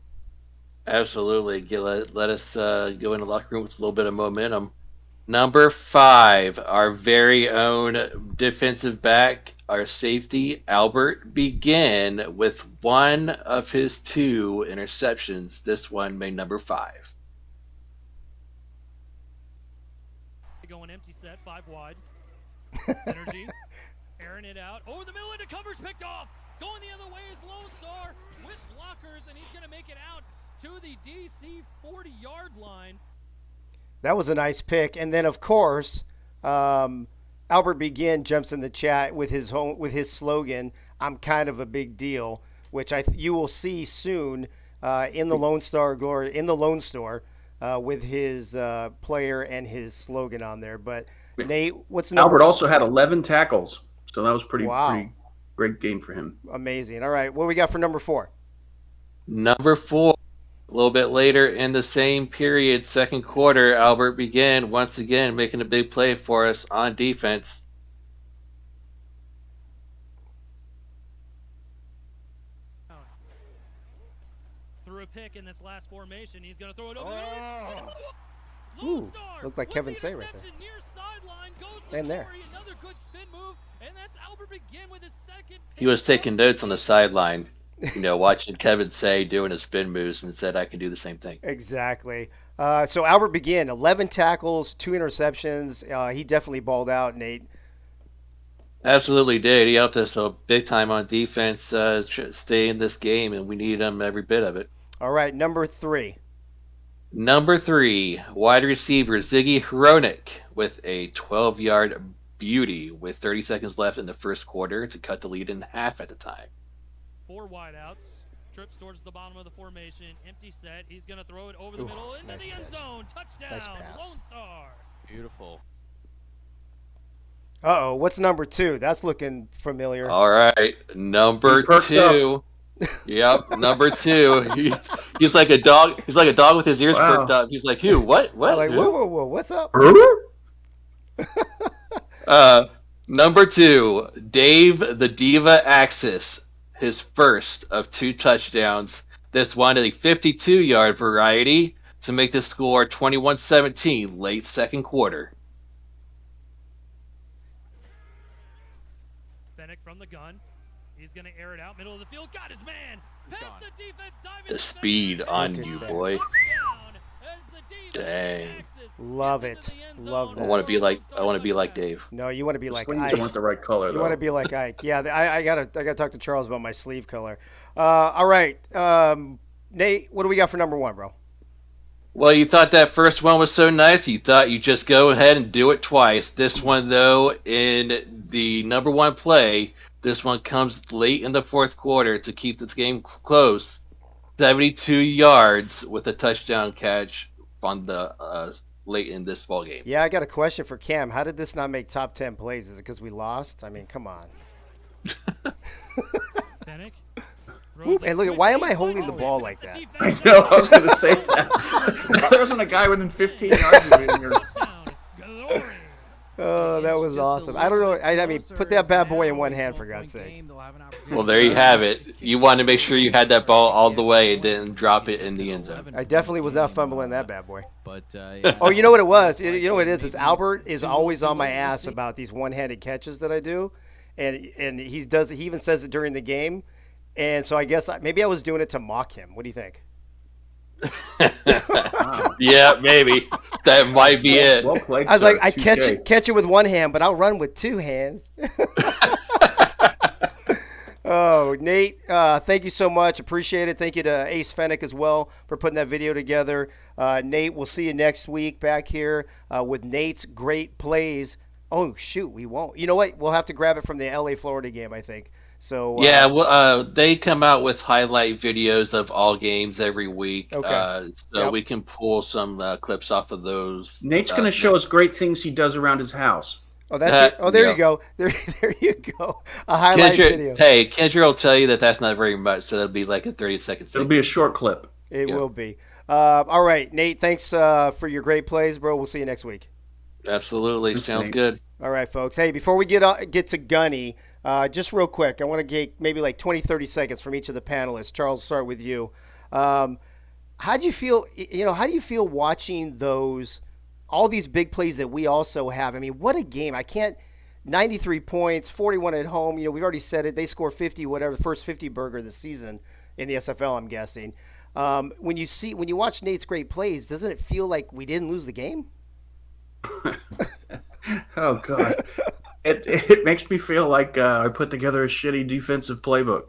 Absolutely. Let us go in the locker room with a little bit of momentum. Number 5, our very own defensive back, our safety, Albert Begin, with one of his 2 interceptions. This one made number 5. Going empty set, 5 wide. Synergy, airing it out. Over the middle, into covers, picked off. Going the other way is Lone Star with blockers, and he's going to make it out to the DC 40-yard line. That was a nice pick. And then, of course, Albert Begin jumps in the chat with his slogan, "I'm kind of a big deal," which you will see soon in the Lone Star Glory, in the Lone Store, with his player and his slogan on there. But Nate, what's number? Albert also had 11 tackles, so that was pretty great game for him. Amazing. All right, what we got for number 4? Number 4, a little bit later in the same period, second quarter, Albert Begin once again making a big play for us on defense. Threw a pick in this last formation. He's going to throw it over. Ooh, looked like Kevin Say right there. Near sideline, goes and there. Another good spin move, and that's Albert Begin with his second. He was taking notes on the sideline, watching Kevin Say doing his spin moves, and said, I can do the same thing. Exactly. So Albert Begin, 11 tackles, 2 interceptions. He definitely balled out, Nate. Absolutely did. He helped us big time on defense, stay in this game, and we needed him every bit of it. All right, number 3. Number 3, wide receiver Ziggy Hronik with a 12-yard beauty with 30 seconds left in the first quarter to cut the lead in half at the time. 4 wideouts. Trips towards the bottom of the formation. Empty set. He's going to throw it over the middle into the end zone. Touchdown, Lone Star. Beautiful. Uh-oh, what's number 2? That's looking familiar. All right, number 2. Yep, number 2. He's like a dog. He's like a dog with his ears perked up. He's like, "Who? What? What? Like, who?" whoa, what's up? Number 2, Dave the Diva Axis, his first of 2 touchdowns. This one at a 52-yard variety to make the score 21-17 late second quarter. Fennec from the gun. He's going to air it out, middle of the field. Got his man. Past the defense, diving The speed on you, boy. Dang. Love it. Love that. I want to be like Dave. No, you want to be like Sleeves Ike. weren't the right color, You though. want to be like Ike. Yeah, I gotta talk to Charles about my sleeve color. All right, Nate, what do we got for number 1, bro? Well, you thought that first one was so nice, you thought you'd just go ahead and do it twice. This one, though, in the number 1 play, this one comes late in the fourth quarter to keep this game close. 72 yards with a touchdown catch on the late in this ball game. Yeah, I got a question for Cam. How did this not make top 10 plays? Is it because we lost? I mean, come on. Fennec. And look, why am I holding the ball like that? I know, I was going to say that. There wasn't a guy within 15 yards of me. Oh, that was awesome. I don't know. I mean, put that bad boy in one hand, for God's sake. Well, there you have it. You wanted to make sure you had that ball all the way and didn't drop it in the end zone. I definitely was not fumbling that bad boy. But Oh, you know what it was? You know what it is Albert is always on my ass about these one-handed catches that I do, and he does. He even says it during the game, and so I guess maybe I was doing it to mock him. What do you think? Yeah, maybe that might be it. Well played, I was like, sir. I Touche. catch it with one hand, but I'll run with 2 hands. Oh, Nate, thank you so much. Appreciate it. Thank you to Ace Fennec as well for putting that video together. Nate, we'll see you next week back here with Nate's great plays. Oh, shoot, we won't. You know what? We'll have to grab it from the LA Florida game, I think. So Yeah, well, they come out with highlight videos of all games every week. Okay. So we can pull some clips off of those. Nate's going to show us great things he does around his house. Oh, that's it. Oh, there you go. There you go. A highlight video. Hey, Kendra will tell you that that's not very much, so that'll be like a 30-second It'll be a short clip. It will be. All right, Nate, thanks for your great plays, bro. We'll see you next week. Absolutely. Sounds good. All right, folks. Hey, before we get to Gunny, just real quick, I want to get maybe like 20, 30 seconds from each of the panelists. Charles, I'll start with you. How do you feel, how do you feel watching all these big plays that we also have? I mean, what a game. 93 points, 41 at home. We've already said it. They score 50, whatever, the first 50 burger this season in the SFL, I'm guessing. When you watch Nate's great plays, doesn't it feel like we didn't lose the game? Oh, God. It makes me feel like I put together a shitty defensive playbook.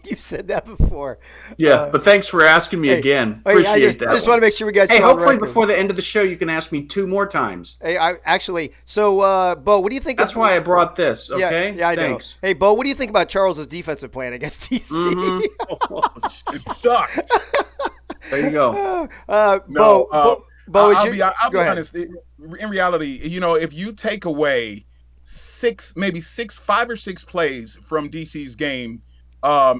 You've said that before. Yeah, but thanks for asking me again. Appreciate that. I just want to make sure we got you on hopefully record. before the end of the show, you can ask me 2 more times. Hey, Bo, what do you think? That's why I brought this, okay? Yeah, I Thanks. know. Hey, Bo, what do you think about Charles's defensive plan against DC? It sucked. There you go. Bo, I'll be go ahead. honest. In reality, if you take away 5 or 6 plays from DC's game,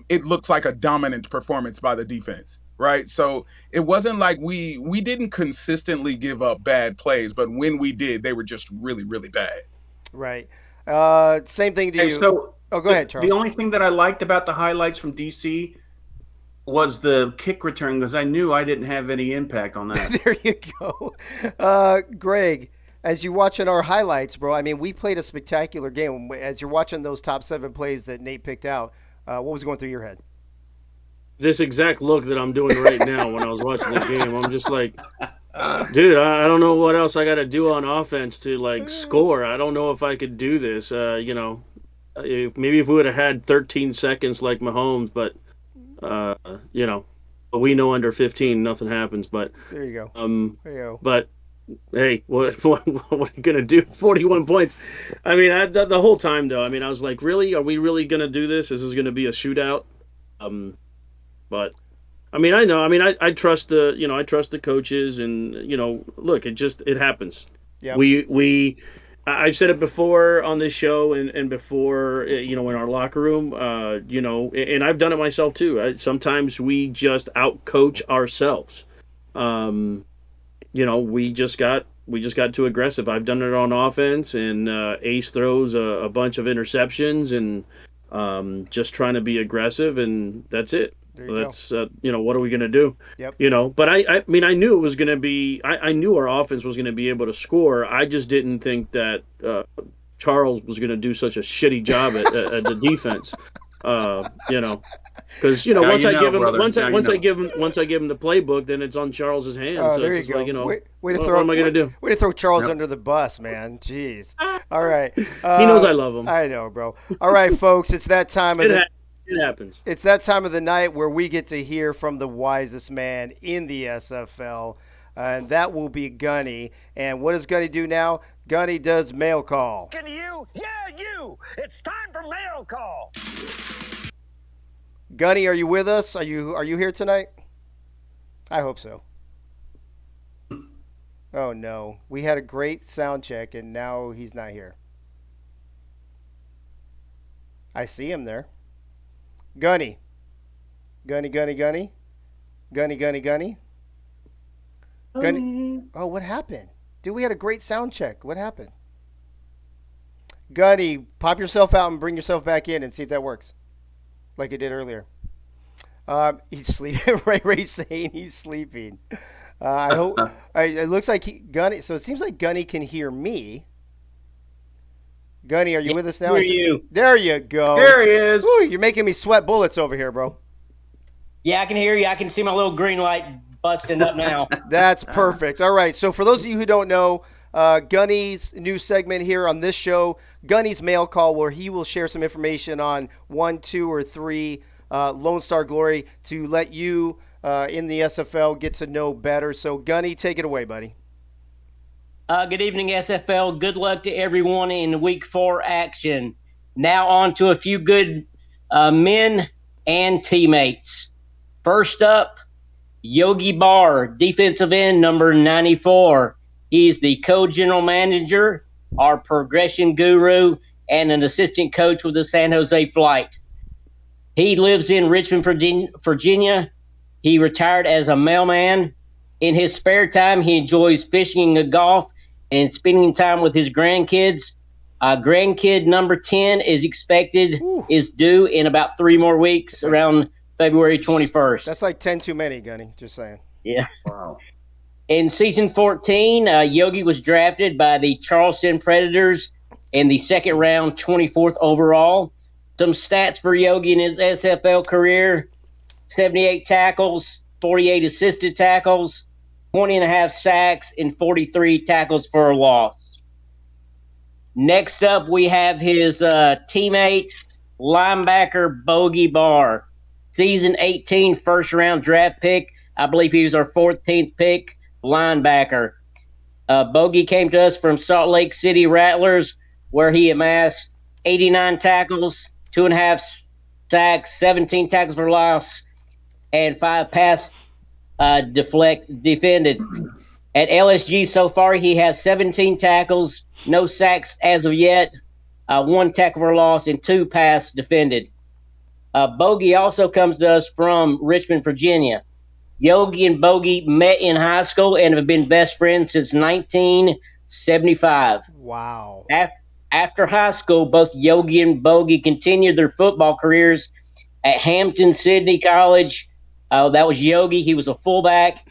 it looks like a dominant performance by the defense, right? So it wasn't like we didn't consistently give up bad plays, but when we did, they were just really, really bad. Right. Same thing to you. So go ahead, Charles. The only thing that I liked about the highlights from DC was the kick return, because I knew I didn't have any impact on that. There you go. Greg, as you're watching our highlights, bro, I mean, we played a spectacular game. As you're watching those top 7 plays that Nate picked out, what was going through your head? This exact look that I'm doing right now when I was watching the game, I'm just like, dude, I don't know what else I got to do on offense to, score. I don't know if I could do this. Maybe if we would have had 13 seconds like Mahomes, but but we know under 15 nothing happens. But there you go. There you go. But hey, what are you gonna do? 41 points. I mean, the whole time though. I mean, I was like, really? Are we really gonna do this? Is this gonna be a shootout? But I mean, I know. I mean, I trust I trust the coaches, and look, it happens. Yeah. I've said it before on this show and before, in our locker room, and I've done it myself too. Sometimes we just outcoach ourselves. We just got too aggressive. I've done it on offense, and Ace throws a bunch of interceptions and just trying to be aggressive, and that's it. That's what are we going to do? Yep. But I mean, I knew it was going to be. I knew our offense was going to be able to score. I just didn't think that Charles was going to do such a shitty job at the defense. Because once I give him the playbook, then it's on Charles's hands. Oh, so there it's you go. like, way to what throw, am I going to do? Way to throw Charles under the bus, man. Jeez. All right. He knows I love him. I know, bro. All right, folks. It's that time of It happens. It's that time of the night where we get to hear from the wisest man in the SFL, and that will be Gunny. And what does Gunny do now? Gunny does mail call. Can you? Yeah, you. It's time for mail call. Gunny, are you with us? Are you here tonight? I hope so. Oh no, we had a great sound check, and now he's not here. I see him there. Gunny. Gunny. Gunny. Oh, what happened? Dude, we had a great sound check. What happened? Gunny, pop yourself out and bring yourself back in and see if that works. Like it did earlier. He's sleeping. Ray's saying he's sleeping. I hope. It looks like Gunny. So it seems like Gunny can hear me. Gunny, are you with us now? Hear you. There you go. There he is. Woo, you're making me sweat bullets over here, bro. Yeah, I can hear you. I can see my little green light busting up now. That's perfect. All right. So for those of you who don't know, Gunny's new segment here on this show, Gunny's Mail Call, where he will share some information on 1, 2, or 3 Lone Star Glory to let you in the SFL get to know better. So Gunny, take it away, buddy. Good evening, SFL. Good luck to everyone in Week 4 action. Now on to a few good men and teammates. First up, Yogi Barr, defensive end, number 94. He's the co-general manager, our progression guru, and an assistant coach with the San Jose Flight. He lives in Richmond, Virginia. He retired as a mailman. In his spare time, he enjoys fishing and golf and spending time with his grandkids. Grandkid number 10 is due in about 3 more weeks, around February 21st. That's like 10 too many, Gunny. Just saying. Yeah. Wow. In season 14, Yogi was drafted by the Charleston Predators in the second round, 24th overall. Some stats for Yogi in his SFL career: 78 tackles, 48 assisted tackles, 20.5 sacks, and 43 tackles for a loss. Next up, we have his teammate, linebacker Bogey Barr. Season 18, first-round draft pick. I believe he was our 14th pick, linebacker. Bogey came to us from Salt Lake City Rattlers, where he amassed 89 tackles, 2.5 sacks, 17 tackles for loss, and 5 pass defended. At LSG so far, he has 17 tackles, no sacks as of yet, 1 tackle for loss, and 2 pass defended. Bogey also comes to us from Richmond, Virginia. Yogi and Bogey met in high school and have been best friends since 1975. Wow. After high school, both Yogi and Bogey continued their football careers at Hampton Sydney College. That was Yogi. He was a fullback,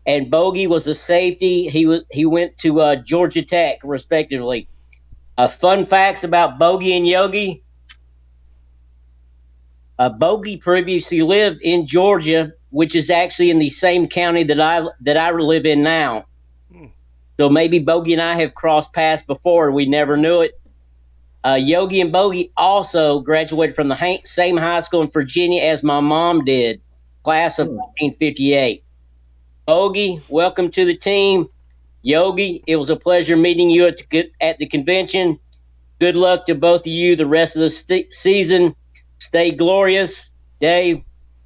and Bogey was a safety. He went to Georgia Tech, respectively. Fun facts about Bogey and Yogi. Bogey previously lived in Georgia, which is actually in the same county that I live in now. So maybe Bogey and I have crossed paths before. We never knew it. Yogi and Bogey also graduated from the same high school in Virginia as my mom did, class of 1958. Bogey, welcome to the team. Yogi, it was a pleasure meeting you at the convention. Good luck to both of you the rest of the season. Stay glorious. Dave,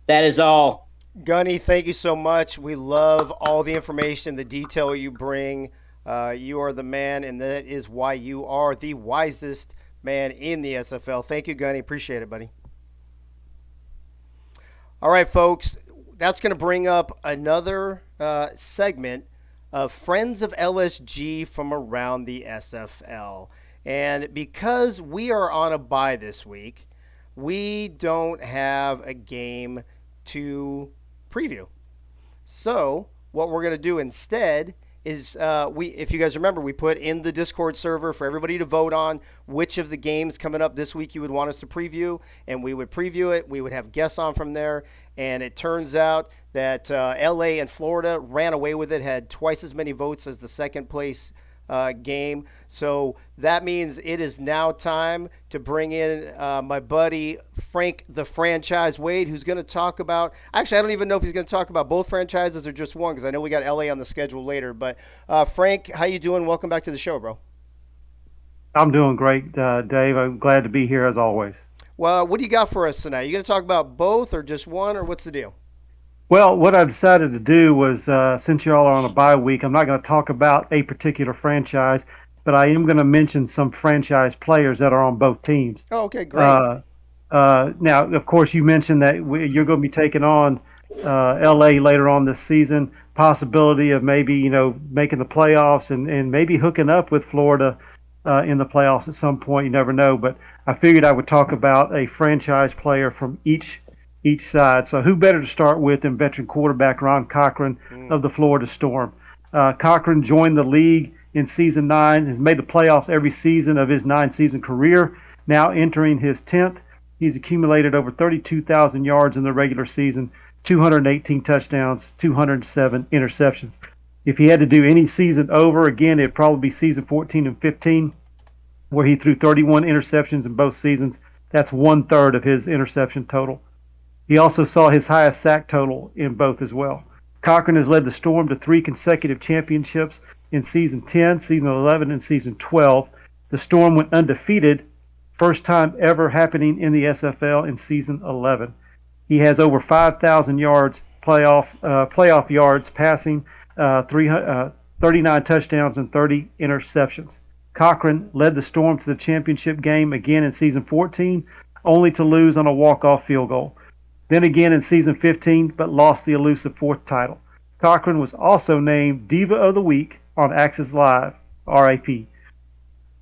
that is all. Gunny, thank you so much. We love all the information, the detail you bring. You are the man, and that is why you are the wisest man in the SFL. Thank you, Gunny. Appreciate it, buddy. All right, folks. That's going to bring up another segment of Friends of LSG from around the SFL. And because we are on a bye this week, we don't have a game to preview. So what we're going to do instead is if you guys remember, we put in the Discord server for everybody to vote on which of the games coming up this week you would want us to preview, and we would preview it. We would have guests on from there, and it turns out that LA and Florida ran away with it, had twice as many votes as the second place game. So that means it is now time to bring in my buddy Frank the Franchise Wade, who's going to talk about, actually I don't even know if he's going to talk about both franchises or just one, because I know we got LA on the schedule later. But Frank, how you doing? Welcome back to the show, bro. I'm doing great, Dave. I'm glad to be here as always. Well, what do you got for us tonight? You going to talk about both or just one, or what's the deal? Well, what I decided to do was, since y'all are on a bye week, I'm not going to talk about a particular franchise, but I am going to mention some franchise players that are on both teams. Oh, okay, great. Now, of course, you mentioned that you're going to be taking on LA later on this season, possibility of maybe, making the playoffs and maybe hooking up with Florida in the playoffs at some point. You never know, but I figured I would talk about a franchise player from each side. So who better to start with than veteran quarterback Ron Cochran of the Florida Storm. Cochran joined the league in season 9, has made the playoffs every season of his 9-season career. Now entering his 10th, he's accumulated over 32,000 yards in the regular season, 218 touchdowns, 207 interceptions. If he had to do any season over again, it'd probably be season 14 and 15, where he threw 31 interceptions in both seasons. That's 1/3 of his interception total. He also saw his highest sack total in both as well. Cochran has led the Storm to 3 consecutive championships in season 10, season 11, and season 12. The Storm went undefeated, first time ever happening in the SFL in season 11. He has over 5,000 yards, playoff yards passing, 39 touchdowns, and 30 interceptions. Cochran led the Storm to the championship game again in season 14, only to lose on a walk-off field goal. Then again in season 15, but lost the elusive 4th title. Cochran was also named Diva of the Week on Axis Live, RIP.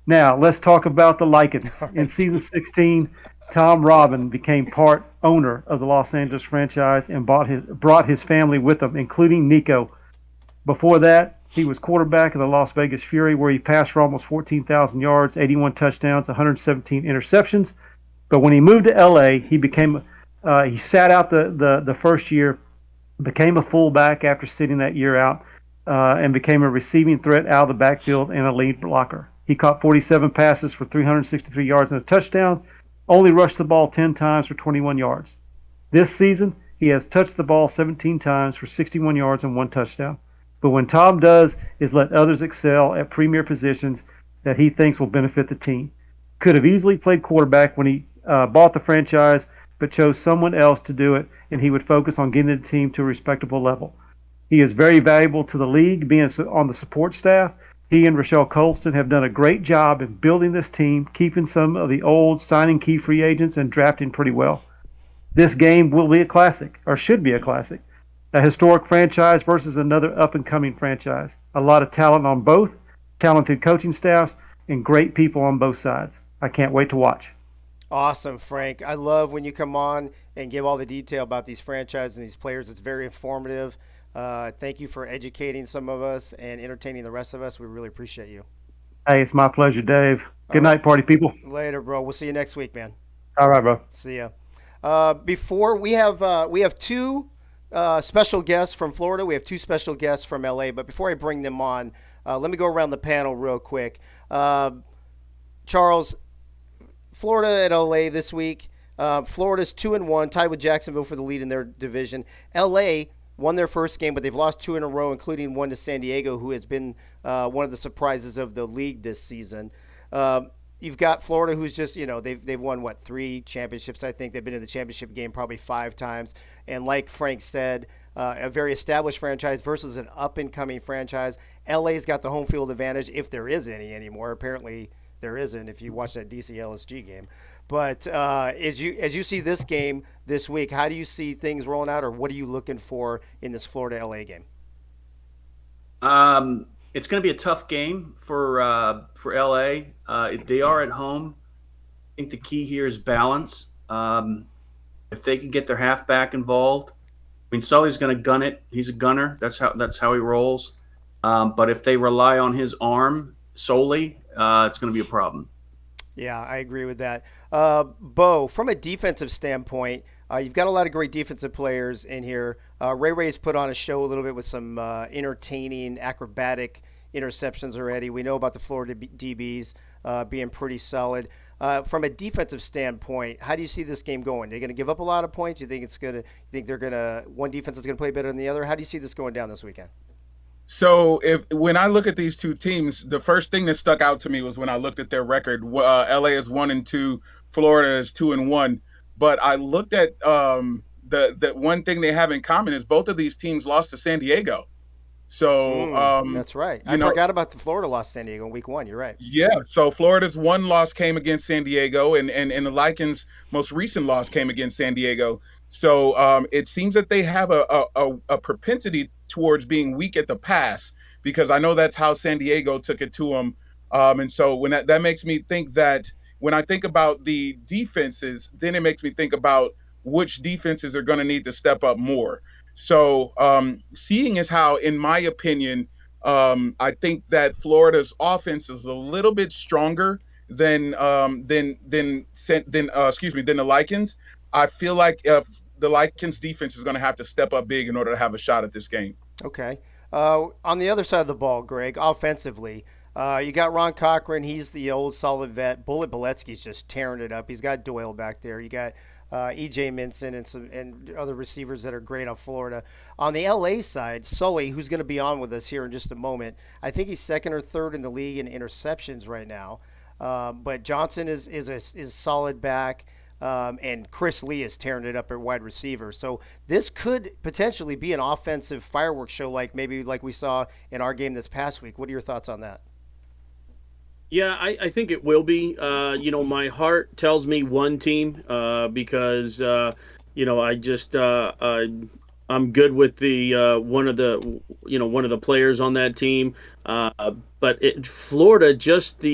Now, let's talk about the Lycans. In season 16, Tom Robin became part owner of the Los Angeles franchise and brought his family with him, including Nico. Before that, he was quarterback of the Las Vegas Fury, where he passed for almost 14,000 yards, 81 touchdowns, 117 interceptions. But when he moved to LA, he sat out the first year, became a fullback after sitting that year out, and became a receiving threat out of the backfield and a lead blocker. He caught 47 passes for 363 yards and a touchdown, only rushed the ball 10 times for 21 yards. This season, he has touched the ball 17 times for 61 yards and 1 touchdown. But when Tom does is let others excel at premier positions that he thinks will benefit the team. Could have easily played quarterback when he bought the franchise, but chose someone else to do it, and he would focus on getting the team to a respectable level. He is very valuable to the league, being on the support staff. He and Rochelle Colston have done a great job in building this team, keeping some of the old, signing key free agents, and drafting pretty well. This game will be a classic, or should be a classic. A historic franchise versus another up-and-coming franchise. A lot of talent on both, talented coaching staffs, and great people on both sides. I can't wait to watch. Awesome, Frank. I love when you come on and give all the detail about these franchises and these players. It's very informative. Thank you for educating some of us and entertaining the rest of us. We really appreciate you. Hey, it's my pleasure, Dave. Good night, party people. Later, bro. We'll see you next week, man. All right, bro. See ya. Before we have 2 special guests from Florida. We have 2 special guests from LA. But before I bring them on, let me go around the panel real quick. Charles, Florida at LA this week. Florida's 2-1, tied with Jacksonville for the lead in their division. LA won their first game, but they've lost 2 in a row, including one to San Diego, who has been one of the surprises of the league this season. You've got Florida, who's just, they've won, 3 championships, I think. They've been in the championship game probably 5 times. And like Frank said, a very established franchise versus an up-and-coming franchise. LA's got the home field advantage, if there is any anymore. Apparently there isn't if you watch that DC LSG game. But as you see this game this week, how do you see things rolling out, or what are you looking for in this Florida-LA game? It's going to be a tough game for LA. They are at home. I think the key here is balance. If they can get their halfback involved, I mean, Sully's going to gun it. He's a gunner. That's how he rolls. But if they rely on his arm solely, it's going to be a problem. Yeah, I agree with that. Bo, from a defensive standpoint, you've got a lot of great defensive players in here. Ray's put on a show a little bit with some entertaining, acrobatic interceptions already. We know about the Florida DBs being pretty solid. From a defensive standpoint, how do you see this game going? They're going to give up a lot of points. You think one defense is going to play better than the other? How do you see this going down this weekend? So when I look at these two teams, the first thing that stuck out to me was when I looked at their record. LA is 1-2, Florida is 2-1. But I looked at the one thing they have in common is both of these teams lost to San Diego. So that's right. I forgot about the Florida lost San Diego in week 1. You're right. Yeah. So Florida's one loss came against San Diego, and the Lycans' most recent loss came against San Diego. So it seems that they have a propensity towards being weak at the pass, because I know that's how San Diego took it to them. And so when that makes me think that when I think about the defenses, then it makes me think about which defenses are going to need to step up more. So seeing is how, in my opinion, I think that Florida's offense is a little bit stronger than the Lycans. I feel like the Lycans defense is going to have to step up big in order to have a shot at this game. Okay. On the other side of the ball, Greg, offensively, you got Ron Cochran. He's the old solid vet. Bullet Boletsky's just tearing it up. He's got Doyle back there. You got E.J. Minson and other receivers that are great on Florida. On the L.A. side, Sully, who's going to be on with us here in just a moment, I think he's second or third in the league in interceptions right now. But Johnson is solid back. And Chris Lee is tearing it up at wide receiver. So this could potentially be an offensive fireworks show, like we saw in our game this past week. What are your thoughts on that? Yeah, I think it will be. My heart tells me one team because I'm good with the one of the players on that team. But Florida, just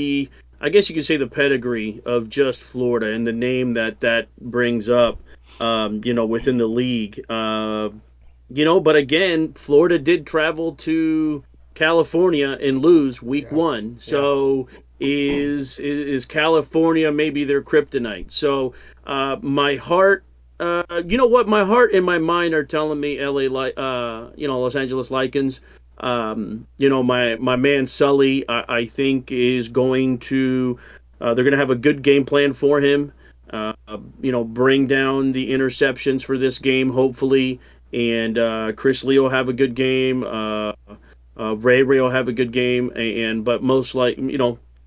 I guess you could say the pedigree of just Florida and the name that brings up, within the league. But again, Florida did travel to California and lose week 1. So is California maybe their kryptonite? So my heart, my heart and my mind are telling me Los Angeles Lycans. My man Sully, I think is going to, they're going to have a good game plan for him. Bring down the interceptions for this game, hopefully. And Chris Lee will have a good game. Ray will have a good game. But most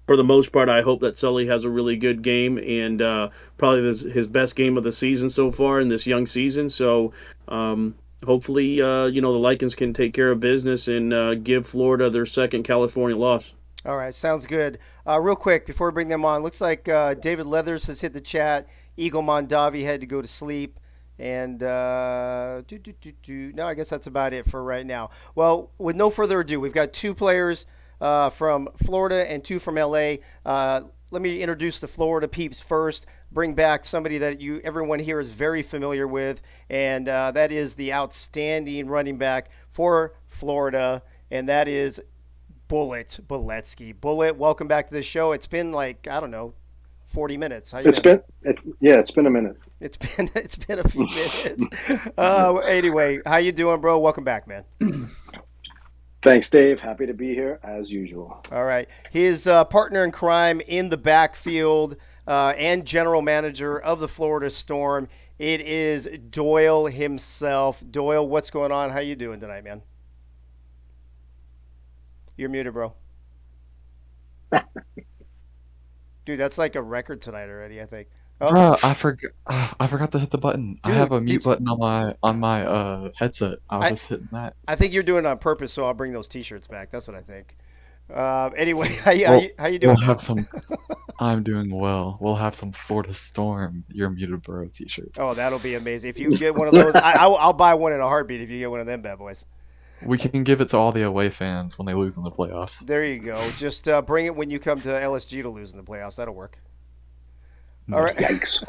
for the most part, I hope that Sully has a really good game and probably his best game of the season so far in this young season. So, hopefully, the Lycans can take care of business and give Florida their second California loss. All right, sounds good. Real quick, before we bring them on, looks like David Leathers has hit the chat. Eagle Mondavi had to go to sleep. And no, I guess that's about it for right now. Well, with no further ado, we've got 2 players from Florida and 2 from LA. Let me introduce the Florida peeps first. Bring back somebody that everyone here is very familiar with, and that is the outstanding running back for Florida, and that is Bullet Boletsky. Bullet, welcome back to the show. It's been 40 minutes. It's been a minute. It's been a few minutes. Anyway, how you doing, bro? Welcome back, man. Thanks, Dave. Happy to be here as usual. All right. His partner in crime in the backfield, and general manager of the Florida Storm. It is Doyle himself. Doyle, what's going on? How you doing tonight, man? You're muted, bro. Dude, that's like a record tonight already, I think. Oh. Bruh, I forgot to hit the button. Dude, I have a mute button on my headset. I was just hitting that. I think you're doing it on purpose, so I'll bring those T-shirts back. That's what I think. Anyway, how you doing? We'll have some. I'm doing well. We'll have some Florida Storm. You're muted, bro. T-shirts. Oh, that'll be amazing. If you get one of those, I'll buy one in a heartbeat. If you get one of them bad boys. We can give it to all the away fans when they lose in the playoffs. There you go. Just bring it when you come to LSG to lose in the playoffs. That'll work. All right. Yikes.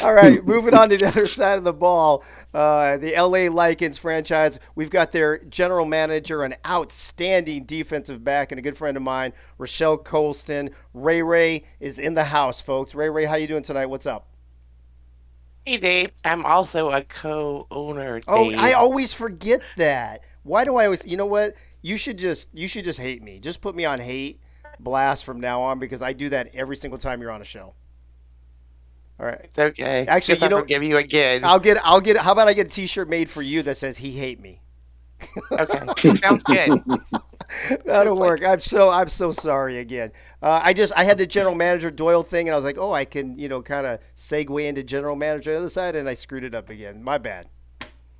All right, moving on to the other side of the ball. The LA Lycans franchise. We've got their general manager, an outstanding defensive back, and a good friend of mine, Rochelle Colston. Ray is in the house, folks. Ray, how you doing tonight? What's up? Hey, Dave. I'm also a co-owner. Oh, Dave. I always forget that. Why do I always? You know what? You should just hate me. Just put me on hate blast from now on, because I do that every single time you're on a show. All right. It's okay. Actually, Guess I'll forgive you again. I'll get. How about I get a T-shirt made for you that says "He hate me"? Okay. Sounds good. That'll work. I'm so sorry again. I had the general manager Doyle thing, and I was like, oh, I can kind of segue into general manager on the other side, and I screwed it up again. My bad.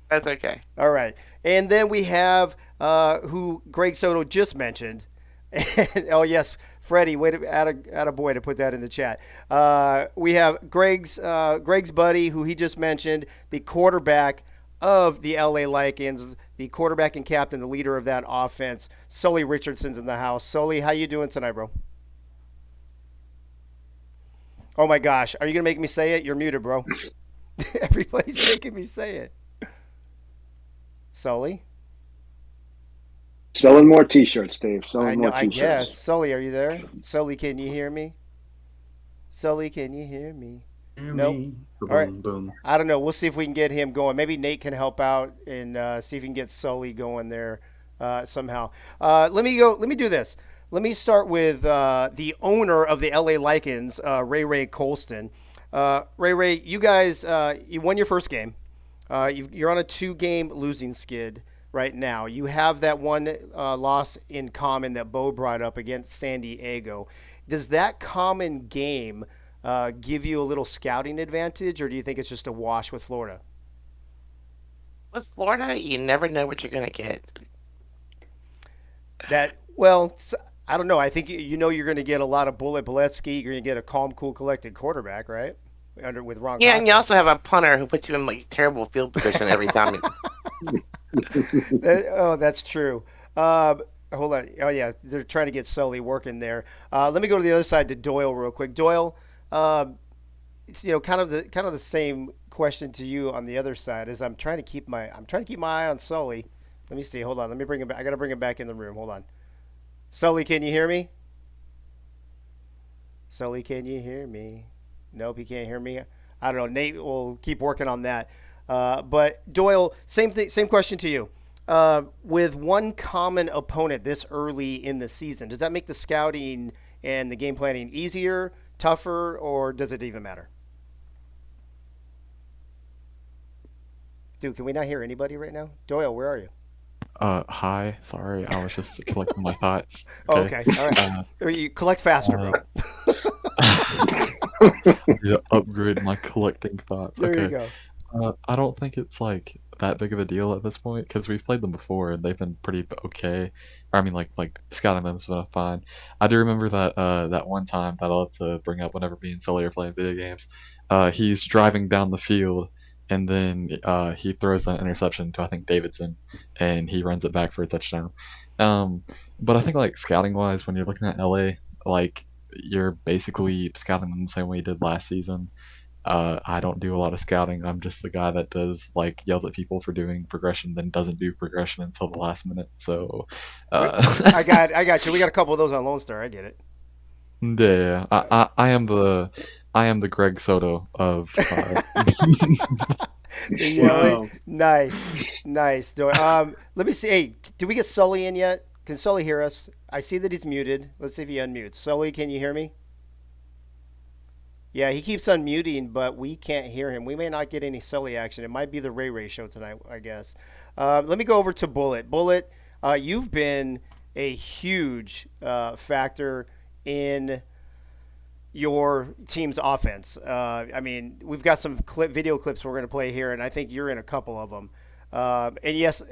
That's okay. All right. And then we have who Greg Soto just mentioned. Oh, yes, Freddie, add a boy to put that in the chat. We have Greg's buddy, who he just mentioned, the quarterback of the LA Lycans, the quarterback and captain, the leader of that offense. Sully Richardson's in the house. Sully, how you doing tonight, bro? Oh, my gosh. Are you going to make me say it? You're muted, bro. Everybody's making me say it. Sully? Selling more T-shirts, Dave. Selling more I T-shirts. guess. Sully, are you there? Sully, can you hear me? Sully, can you hear me? Nope. All right. Boom. I don't know. We'll see if we can get him going. Maybe Nate can help out and see if we can get Sully going there somehow. Let me do this. Let me start with the owner of the LA Lycans, Ray Colston. Ray, you guys, you won your first game. You're on a 2-game losing skid right now. You have that one loss in common that Bo brought up against San Diego. Does that common game give you a little scouting advantage, or do you think it's just a wash with Florida? With Florida, you never know what you're going to get. I don't know. I think you're going to get a lot of Bullet Boletsky. You're going to get a calm, cool, collected quarterback, right? With Ron. Yeah, and you also have a punter who puts you in like terrible field position every time. That's true. Hold on. Oh yeah, they're trying to get Sully working there. Let me go to the other side to Doyle real quick. Doyle, it's kind of the same question to you on the other side. As I'm trying to keep my eye on Sully. Let me see. Hold on. Let me bring him back. I got to bring him back in the room. Hold on. Sully, can you hear me? Sully, can you hear me? Nope, he can't hear me. I don't know. Nate will keep working on that. But Doyle, same question to you. With one common opponent this early in the season, does that make the scouting and the game planning easier, tougher, or does it even matter? Dude, can we not hear anybody right now? Doyle, where are you? Hi. Sorry, I was just collecting my thoughts. Okay. All right. You collect faster, bro. Yeah, upgrade my collecting thoughts. There Okay. you go. I don't think it's like that big of a deal at this point because we've played them before and they've been pretty okay. I mean, like scouting them's been fine. I do remember that one time that I love to bring up whenever me and Sully are playing video games. He's driving down the field and then he throws an interception to I think Davidson and he runs it back for a touchdown. But I think like scouting wise, when you're looking at LA, like you're basically scouting them the same way you did last season. I don't do a lot of scouting. I'm just the guy that does like yells at people for doing progression, then doesn't do progression until the last minute. So I got you. We got a couple of those on Lone Star. I get it. yeah, I am the Greg Soto of. Yeah, nice. Let me see. Hey, did we get Sully in yet? Can Sully hear us? I see that he's muted. Let's see if he unmutes. Sully, can you hear me? Yeah, he keeps unmuting, but we can't hear him. We may not get any Sully action. It might be the Ray show tonight, I guess. Let me go over to Bullet. Bullet, you've been a huge factor in your team's offense. I mean, we've got some video clips we're going to play here, and I think you're in a couple of them. And yes,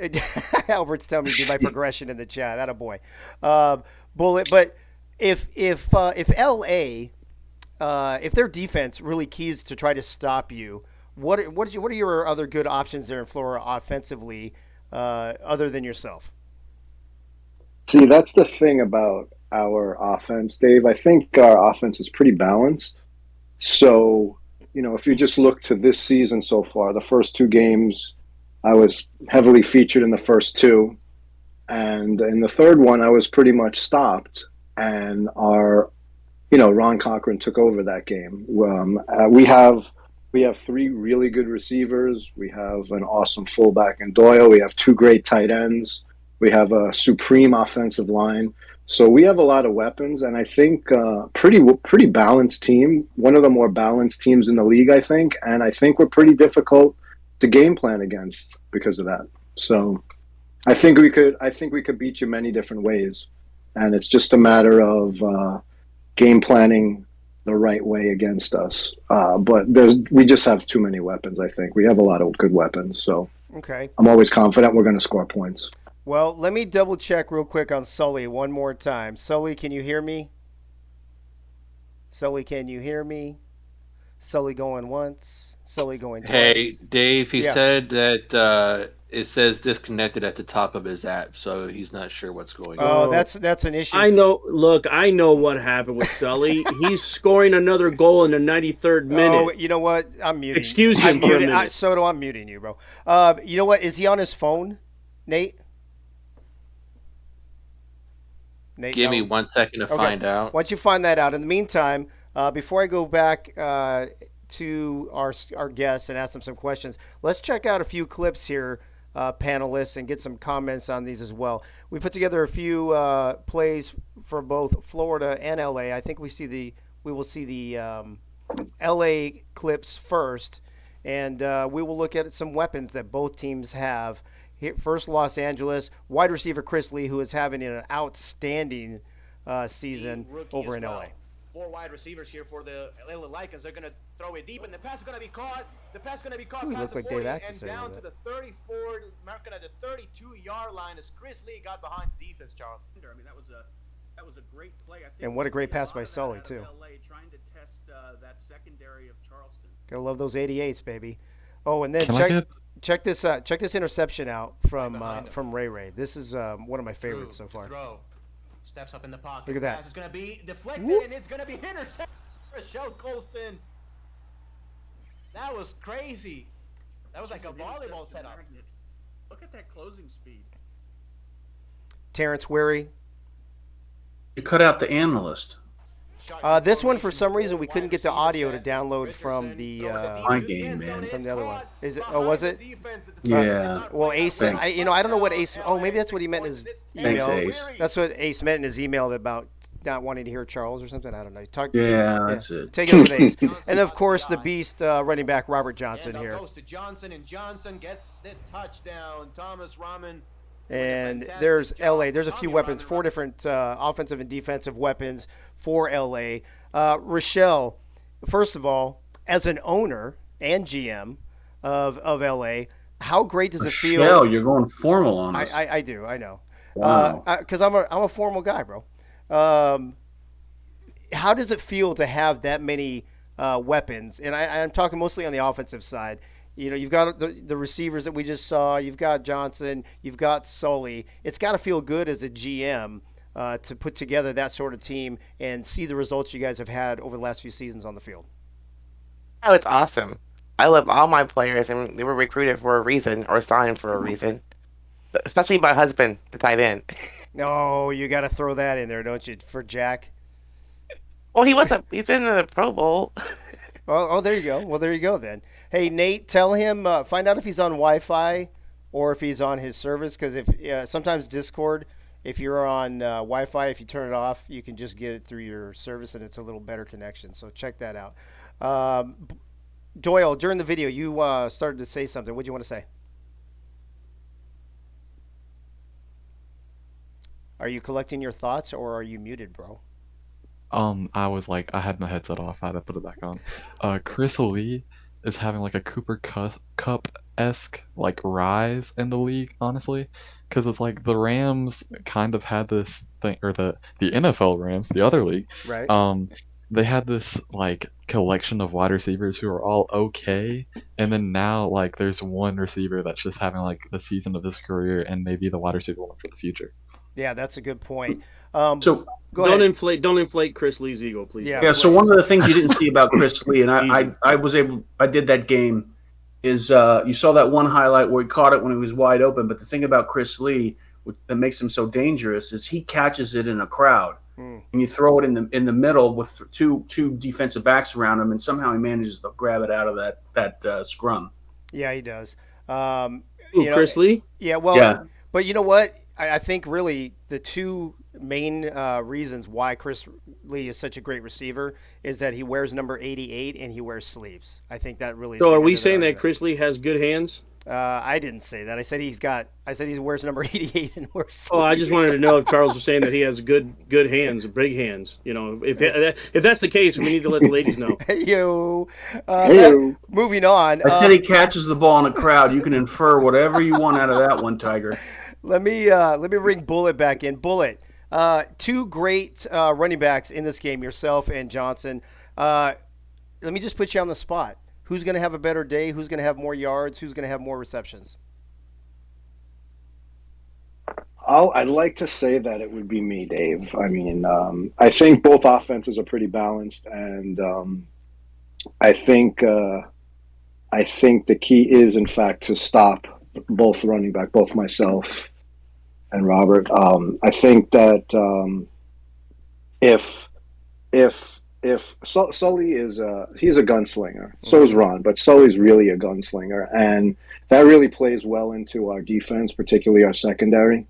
Albert's telling me to do my progression in the chat. Attaboy. Bullet, but if LA, if their defense really keys to try to stop you, what are your other good options there in Florida offensively, other than yourself? See, that's the thing about our offense, Dave. I think our offense is pretty balanced. So, if you just look to this season so far, the first 2 games, I was heavily featured in the first 2. And in the third one, I was pretty much stopped. And Ron Cochran took over that game. We have 3 really good receivers. We have an awesome fullback in Doyle. We have 2 great tight ends. We have a supreme offensive line. So we have a lot of weapons, and I think pretty balanced team. One of the more balanced teams in the league, I think. And I think we're pretty difficult to game plan against because of that. So I think we could beat you many different ways. And it's just a matter of game planning the right way against us. But we just have too many weapons, I think. We have a lot of good weapons. So okay. I'm always confident we're going to score points. Well, let me double check real quick on Sully one more time. Sully, can you hear me? Sully, can you hear me? Sully going once. Sully going twice. Hey, Dave, he said that it says disconnected at the top of his app, so he's not sure what's going on. Oh, that's an issue. I know. Look, I know what happened with Sully. He's scoring another goal in the 93rd minute. Oh, you know what? I'm muting. Excuse him for a minute. Soto, I'm muting you, bro. You know what? Is he on his phone, Nate? Nate, Give me 1 second to find out. Once you find that out, in the meantime, before I go back to our guests and ask them some questions, let's check out a few clips here, panelists, and get some comments on these as well. We put together a few plays for both Florida and LA. I think we will see the LA clips first, and we will look at some weapons that both teams have. First, Los Angeles, wide receiver Chris Lee, who is having an outstanding season over in LA. 4 wide receivers here for the LA Lycans. They're going to throw it deep, and the pass is going to be caught. The pass is going to be caught past the 40 and down to the 34, marking at the 32-yard line as Chris Lee got behind the defense, Charles. I mean, that was a great play. I think and what a great pass by Sully, too. LA trying to test that secondary of Charleston. Gotta love those 88s, baby. Oh, and then check this interception out from Ray. This is one of my favorites so far. Steps up in the pocket. Look at that. Pass is going to be deflected, and it's going to be intercepted. Rochelle Colston. That was crazy. That was like a volleyball setup. Look at that closing speed. Terrence Weary. You cut out the analyst. This one, for some reason, we couldn't get the audio to download from the my game, man. From the other one. Is it? Oh, was it? Yeah. Well, Ace. I don't know what Ace. Oh, maybe that's what he meant in his email. Thanks, Ace. That's what Ace meant in his email about not wanting to hear Charles or something. I don't know. That's it. Take it with Ace. And of course, the beast running back Robert Johnson here. Goes to Johnson, and Johnson gets the touchdown. Thomas Rahman. And there's LA. There's a few weapons, 4 different offensive and defensive weapons for LA. Rochelle, first of all, as an owner and GM of LA, how great does it feel? Rochelle, you're going formal on us. I do. I know. Wow. Because I'm a formal guy, bro. How does it feel to have that many weapons? And I'm talking mostly on the offensive side. You know, you've got the receivers that we just saw. You've got Johnson. You've got Sully. It's got to feel good as a GM to put together that sort of team and see the results you guys have had over the last few seasons on the field. Oh, it's awesome. I love all my players, and they were recruited for a reason or signed for a reason. Especially my husband, the tight end. No, you got to throw that in there, don't you, for Jack? Well, he's been in the Pro Bowl. Oh, there you go. Well, there you go then. Hey, Nate, tell him, find out if he's on Wi-Fi or if he's on his service, because if sometimes Discord, if you're on Wi-Fi, if you turn it off, you can just get it through your service, and it's a little better connection. So check that out. Doyle, during the video, you started to say something. What do you want to say? Are you collecting your thoughts, or are you muted, bro? I was like, I had my headset off. I had to put it back on. Chris Lee is having like a Cooper Cup-esque like rise in the league, honestly, because it's like the Rams kind of had this thing, or the NFL Rams, the other league, right? They had this like collection of wide receivers who are all okay, and then now like there's one receiver that's just having like the season of his career, and maybe the wide receiver one for the future. Yeah, that's a good point. So don't inflate Chris Lee's ego, please. Yeah. So one of the things you didn't see about Chris Lee, and I did that game, is you saw that one highlight where he caught it when he was wide open. But the thing about Chris Lee that makes him so dangerous is he catches it in a crowd, and you throw it in the middle with two defensive backs around him, and somehow he manages to grab it out of that scrum. Yeah, he does. Chris Lee? Yeah. Well, yeah. But you know what? I think really the two main reasons why Chris Lee is such a great receiver is that he wears number 88 and he wears sleeves. I think that really. So are we saying that Chris Lee has good hands? I didn't say that. I said he wears number 88 and wears sleeves. Oh, I just wanted to know if Charles was saying that he has good hands, big hands. You know, if that's the case, we need to let the ladies know. Moving on. I said he catches the ball in a crowd. You can infer whatever you want out of that one, Tiger. Let me bring Bullet back in. Bullet, two great running backs in this game, yourself and Johnson. Let me just put you on the spot. Who's going to have a better day? Who's going to have more yards? Who's going to have more receptions? I'd like to say that it would be me, Dave. I mean, I think both offenses are pretty balanced, and I think the key is, in fact, to stop both running back, both myself and Robert. I think that if Sully is he's a gunslinger, so is Ron, but Sully's really a gunslinger, and that really plays well into our defense, particularly our secondary.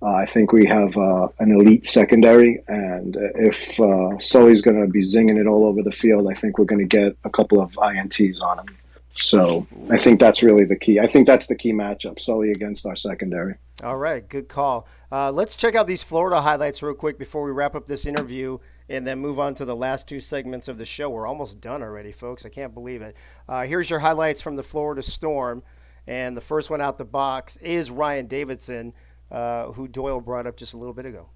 I think we have an elite secondary, and if Sully's going to be zinging it all over the field, I think we're going to get a couple of INTs on him. So I think that's really the key. I think that's the key matchup, Sully against our secondary. All right, good call. Let's check out these Florida highlights real quick before we wrap up this interview and then move on to the last two segments of the show. We're almost done already, folks. I can't believe it. Here's your highlights from the Florida Storm, and the first one out the box is Ryan Davidson, who Doyle brought up just a little bit ago.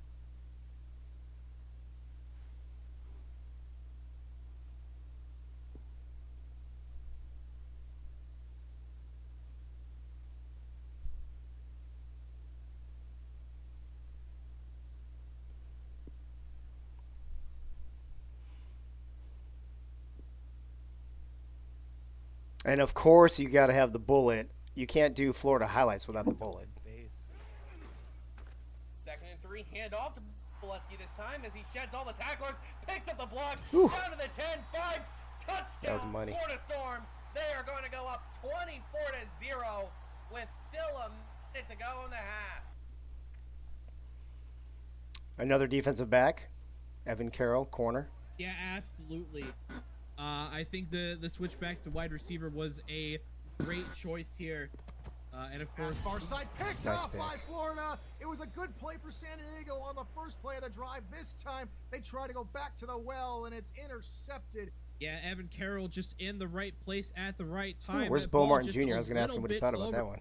And, of course, you got to have the bullet. You can't do Florida highlights without the bullet. Second and 3, hand off to Boletsky this time as he sheds all the tacklers, picks up the block, Whew. down to the 10, 5, touchdown, That was money. Florida Storm. They are going to go up 24-0 with still a minute to go in the half. Another defensive back, Evan Carroll, corner. Yeah, absolutely. I think the switch back to wide receiver was a great choice here. And of course, far side picked Nice up pick. by Florida. It was a good play for San Diego on the first play of the drive. This time they try to go back to the well and it's intercepted. yeah, Evan Carroll just in the right place at the right time. Where's That Bo ball Martin just Jr.? a I was going to ask him little what he bit thought about that over. one.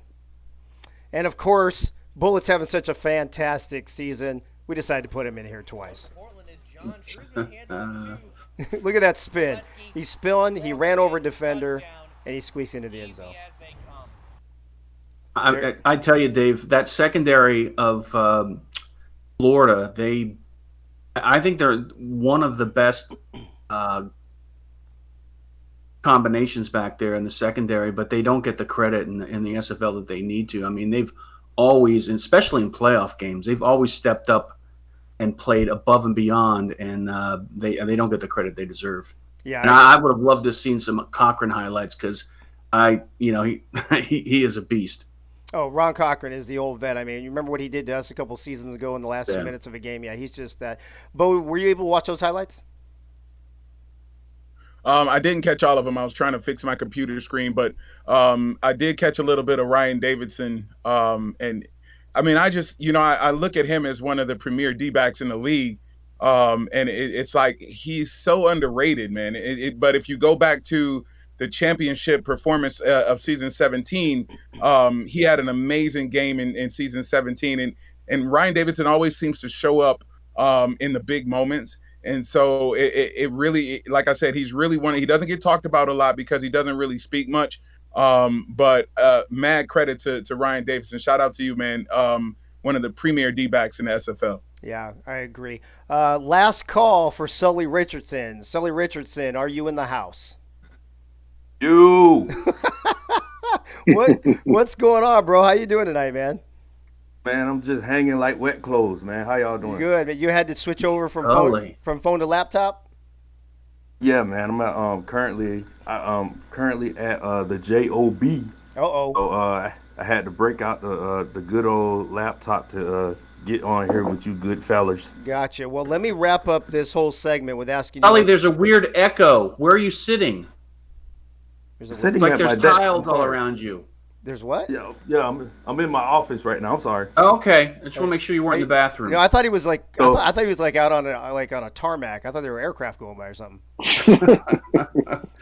And, of course, Bullet's having such a fantastic season, we decided to put him in here twice. Look at that spin. He's spilling, he ran over a defender, and he squeaks into the end zone. I tell you, Dave, that secondary of Florida, I think they're one of the best combinations back there in the secondary, but they don't get the credit in the SFL that they need to. I mean, they've always, and especially in playoff games, they've always stepped up and played above and beyond, and they don't get the credit they deserve. Yeah, and I would have loved to have seen some Cochran highlights because he is a beast. Oh, Ron Cochran is the old vet. I mean, you remember what he did to us a couple seasons ago in the last 2 minutes of a game? Yeah, he's just that. Bo, were you able to watch those highlights? I didn't catch all of them. I was trying to fix my computer screen, but I did catch a little bit of Ryan Davidson. And I mean, I just, I look at him as one of the premier D-backs in the league. And it's like he's so underrated, man. But if you go back to the championship performance of season 17, he had an amazing game in season 17. And Ryan Davidson always seems to show up in the big moments. And so it really, like I said, he's really he doesn't get talked about a lot because he doesn't really speak much. But mad credit to Ryan Davidson. Shout out to you, man. One of the premier D-backs in the SFL. Yeah, I agree. Last call for Sully Richardson. Sully Richardson, are you in the house? You. What's going on, bro? How you doing tonight, man? Man, I'm just hanging like wet clothes, man. How y'all doing? Good. You had to switch over from phone to laptop? Yeah, man. I'm at, currently at the JOB. Uh-oh. So I had to break out the good old laptop to get on here with you good fellas. Gotcha. Well, let me wrap up this whole segment with asking Ollie, you. there's a weird echo. Where are you sitting? Sitting it's like at my there's desk. tiles I'm all sorry. around you. There's what? Yeah. I'm in my office right now. I'm sorry. Oh, okay. I just want to make sure you weren't in the bathroom. No, I thought he was like So- I thought he was like out on a tarmac. I thought there were aircraft going by or something. I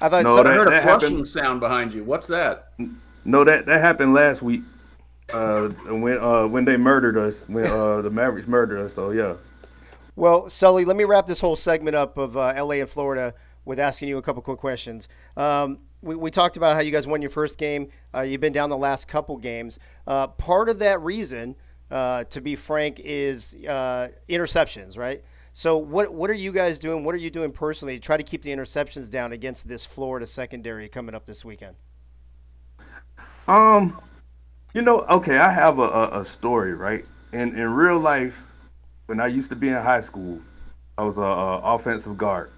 thought No, I heard a that flushing happened- sound behind you. What's that? No, that happened last week. When they murdered us, when the Mavericks murdered us. So yeah. Well, Sully, let me wrap this whole segment up of LA and Florida with asking you a couple quick questions. We talked about how you guys won your first game. You've been down the last couple games. Part of that reason, to be frank, is interceptions, right? So what are you guys doing? What are you doing personally to try to keep the interceptions down against this Florida secondary coming up this weekend? Okay, I have a story, right? In real life, when I used to be in high school, I was a offensive guard.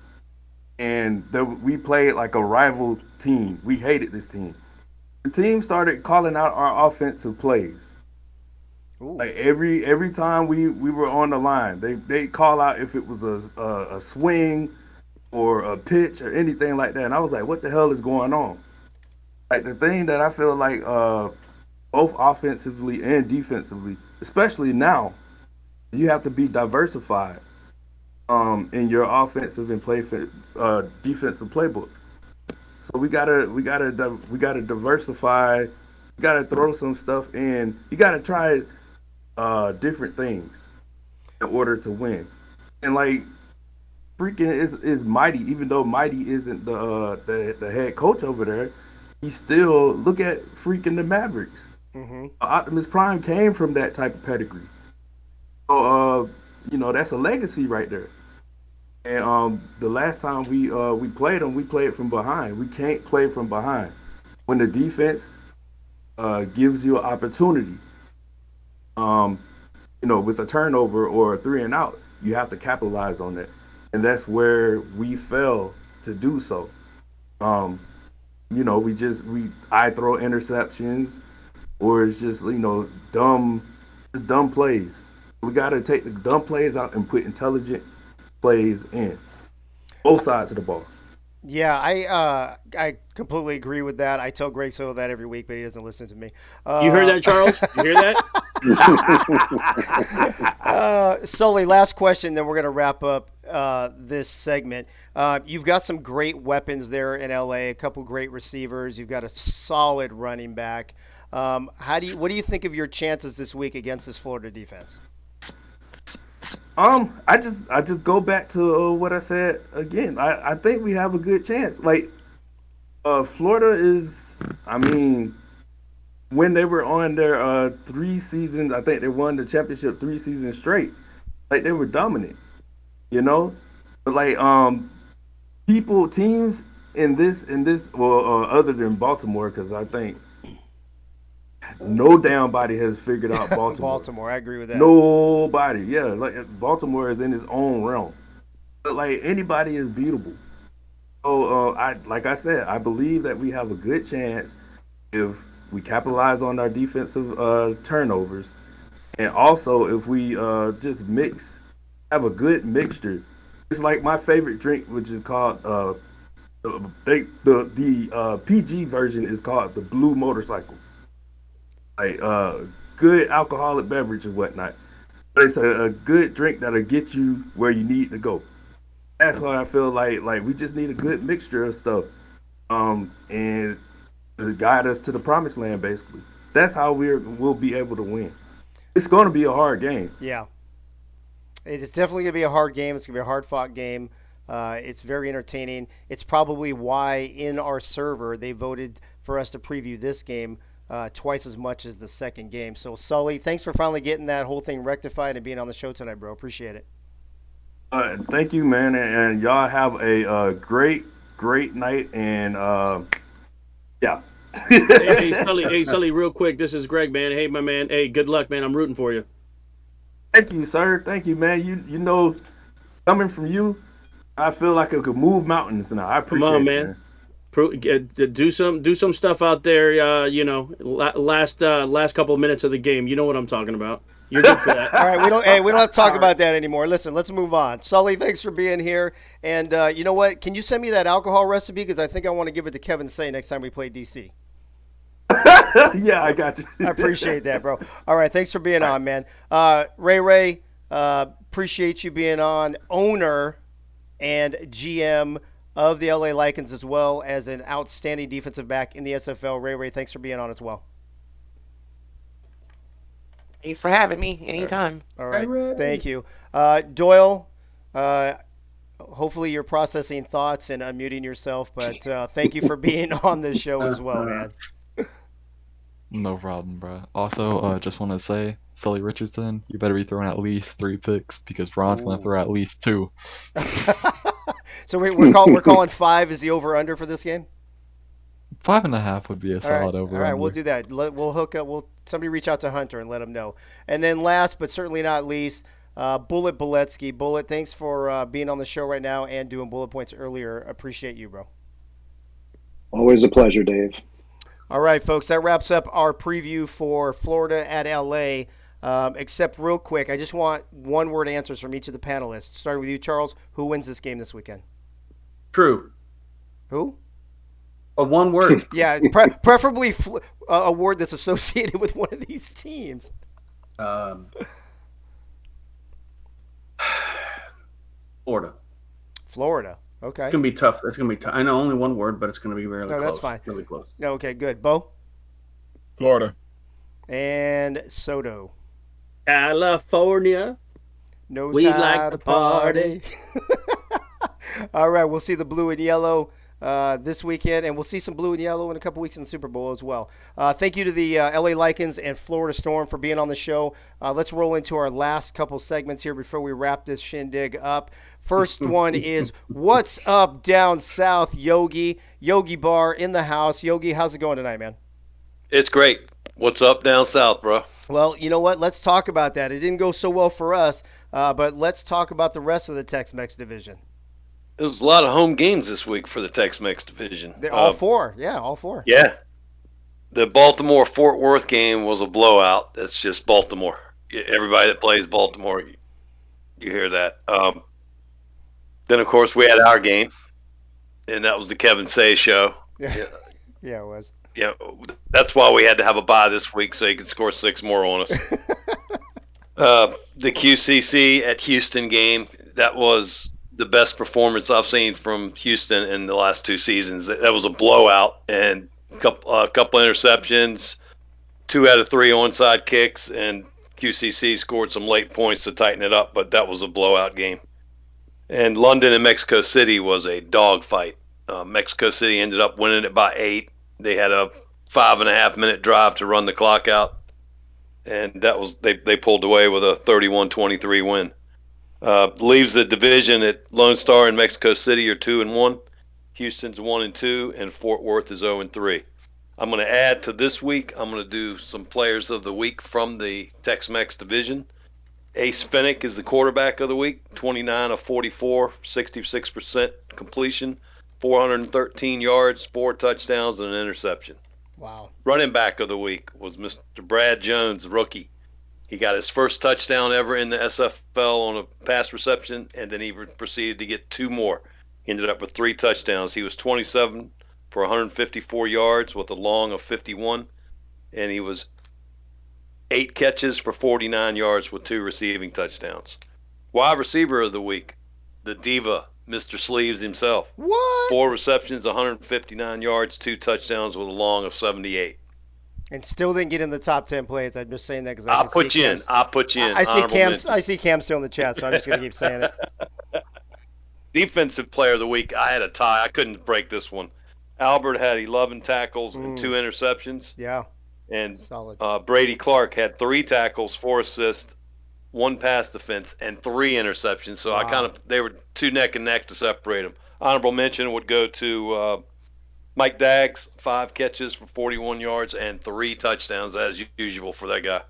And we played like a rival team. We hated this team. The team started calling out our offensive plays. Ooh. Like every time we were on the line, they call out if it was a swing or a pitch or anything like that. And I was like, what the hell is going on? Like the thing that I feel like both offensively and defensively, especially now, you have to be diversified in your offensive and defensive playbooks. So we gotta diversify. You gotta throw some stuff in. You gotta try different things in order to win. And like freaking is Mighty, even though Mighty isn't the head coach over there, he still look at freaking the Mavericks. Mm-hmm. Optimus Prime came from that type of pedigree. So that's a legacy right there. And the last time we played them, we played from behind. We can't play from behind. When the defense gives you an opportunity, with a turnover or a 3 and out, you have to capitalize on that. And that's where we fail to do so. I throw interceptions, or it's just dumb plays. We got to take the dumb plays out and put intelligent plays in. Both sides of the ball. Yeah, I completely agree with that. I tell Greg Soto that every week, but he doesn't listen to me. You heard that, Charles? You hear that? Sully, last question, then we're going to wrap up this segment. You've got some great weapons there in LA, a couple great receivers. You've got a solid running back. What do you think of your chances this week against this Florida defense? I just go back to what I said again. I think we have a good chance. Like, Florida is, when they were on their 3 seasons, I think they won the championship 3 seasons straight. Like, they were dominant, But like, teams in this, other than Baltimore, because I think no damn body has figured out Baltimore. Baltimore, I agree with that. Nobody, yeah. Like Baltimore is in its own realm, but like anybody is beatable. So, I believe that we have a good chance if we capitalize on our defensive turnovers, and also if we just have a good mixture. It's like my favorite drink, which is called The PG version is called the Blue Motorcycle. Like good alcoholic beverage and whatnot. But it's a good drink that'll get you where you need to go. That's why I feel like we just need a good mixture of stuff, and to guide us to the promised land. Basically, that's how we'll be able to win. It's going to be a hard game. Yeah, it's definitely going to be a hard game. It's going to be a hard-fought game. It's very entertaining. It's probably why in our server they voted for us to preview this game twice as much as the second game. So, Sully, thanks for finally getting that whole thing rectified and being on the show tonight, bro. Appreciate it. Thank you, man, and y'all have a great night. And yeah. Hey, Sully, real quick. This is Greg, man. Hey, my man. Hey, good luck, man. I'm rooting for you. Thank you, sir. Thank you, man. You know, coming from you, I feel like I could move mountains now. I appreciate Come on, it, man. Do some stuff out there. Last couple of minutes of the game. You know what I'm talking about. You're good for that. All right, we don't have to talk about that anymore. Listen, let's move on. Sully, thanks for being here. And you know what? Can you send me that alcohol recipe? Because I think I want to give it to Kevin Say next time we play DC. Yeah, I got you. I appreciate that, bro. All right, thanks for being on, man. Ray, appreciate you being on. Owner and GM of the LA Lycans, as well as an outstanding defensive back in the SFL. Ray, thanks for being on as well. Thanks for having me anytime. All right, thank you. Doyle, hopefully you're processing thoughts and unmuting yourself, but thank you for being on the show as well, man. No problem, bro. Also, just want to say, Sully Richardson, you better be throwing at least 3 picks because Ron's going to throw at least 2. So we're calling 5 is the over-under for this game? 5.5 would be a solid over. All right, we'll do that. We'll hook up. Somebody reach out to Hunter and let him know. And then last but certainly not least, Bullet Boletsky. Bullet, thanks for being on the show right now and doing bullet points earlier. Appreciate you, bro. Always a pleasure, Dave. All right, folks, that wraps up our preview for Florida at LA. Except real quick, I just want one-word answers from each of the panelists. Starting with you, Charles. Who wins this game this weekend? True. Who? One word. Yeah, it's preferably a word that's associated with one of these teams. Florida. Okay. It's gonna be tough. That's gonna be tough. I know only one word, but it's gonna be really close. No, that's fine. Really close. Okay, good. Bo? Florida. And Soto? California. We like to party. All right, we'll see the blue and yellow this weekend, and we'll see some blue and yellow in a couple weeks in the Super Bowl as well. Thank you to the LA Lycans and Florida Storm for being on the show. Let's roll into our last couple segments here before we wrap this shindig up. First one is What's Up Down South, Yogi? Yogi Bar in the house. Yogi, how's it going tonight, man? It's great. What's up down south, bro? Well, you know what? Let's talk about that. It didn't go so well for us, but let's talk about the rest of the Tex-Mex division. There was a lot of home games this week for the Tex-Mex division. All four. Yeah, all four. Yeah. The Baltimore-Fort Worth game was a blowout. That's just Baltimore. Everybody that plays Baltimore, you hear that. Then, of course, we had our game, and that was the Kevin Say show. Yeah, yeah, it was. Yeah, that's why we had to have a bye this week so he could score 6 more on us. The QCC at Houston game, that was the best performance I've seen from Houston in the last 2 seasons. That was a blowout, and a couple interceptions, 2 out of 3 onside kicks, and QCC scored some late points to tighten it up, but that was a blowout game. And London and Mexico City was a dogfight. Mexico City ended up winning it by 8. They had a 5.5-minute drive to run the clock out, and that was they pulled away with a 31-23 win. Leaves the division at Lone Star and Mexico City are 2-1. Houston's 1-2, and Fort Worth is 0-3. I'm going to add to this week. I'm going to do some players of the week from the Tex-Mex division. Ace Fennick is the quarterback of the week, 29 of 44, 66% completion, 413 yards, 4 touchdowns, and an interception. Wow. Running back of the week was Mr. Brad Jones, rookie. He got his first touchdown ever in the SFL on a pass reception, and then he proceeded to get 2 more. He ended up with 3 touchdowns. He was 27 for 154 yards with a long of 51, and he was 8 catches for 49 yards with 2 receiving touchdowns. Wide receiver of the week, the diva, Mr. Sleeves himself. What? 4 receptions, 159 yards, 2 touchdowns with a long of 78. And still didn't get in the top 10 plays. I'm just saying that because I'll put you in. I'll put you in. I see Honorable Cam. mention. I see Cam still in the chat, so I'm just gonna keep saying it. Defensive player of the week, I had a tie. I couldn't break this one. Albert had 11 tackles and 2 interceptions. Yeah. And Solid. Brady Clark had 3 tackles, 4 assists, 1 pass defense, and 3 interceptions. So they were 2 neck and neck to separate them. Honorable mention would go to Mike Daggs, 5 catches for 41 yards and 3 touchdowns as usual for that guy.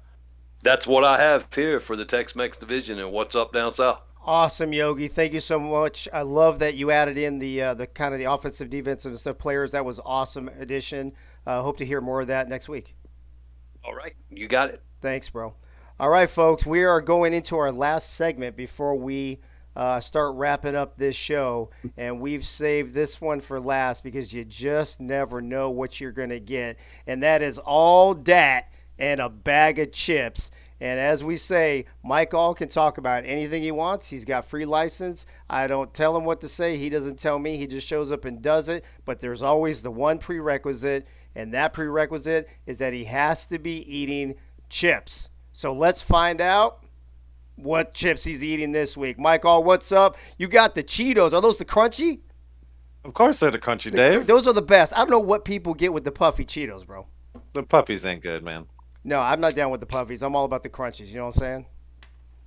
That's what I have here for the Tex-Mex division and what's up down south. Awesome, Yogi. Thank you so much. I love that you added in the kind of the offensive, defensive stuff players. That was awesome addition. Hope to hear more of that next week. All right, you got it. Thanks, bro. All right, folks, we are going into our last segment before we start wrapping up this show, and we've saved this one for last because you just never know what you're going to get, and that is all dat and a bag of chips. And as we say, Mike All can talk about anything he wants. He's got free license. I don't tell him what to say. He doesn't tell me. He just shows up and does it. But there's always the one prerequisite, and that prerequisite is that he has to be eating chips. So let's find out what chips he's eating this week. Mike All, what's up? You got the Cheetos. Are those the crunchy? Of course they're the crunchy, Dave. Those are the best. I don't know what people get with the puffy Cheetos, bro. The puppies ain't good, man. No, I'm not down with the puffies. I'm all about the crunchies. You know what I'm saying?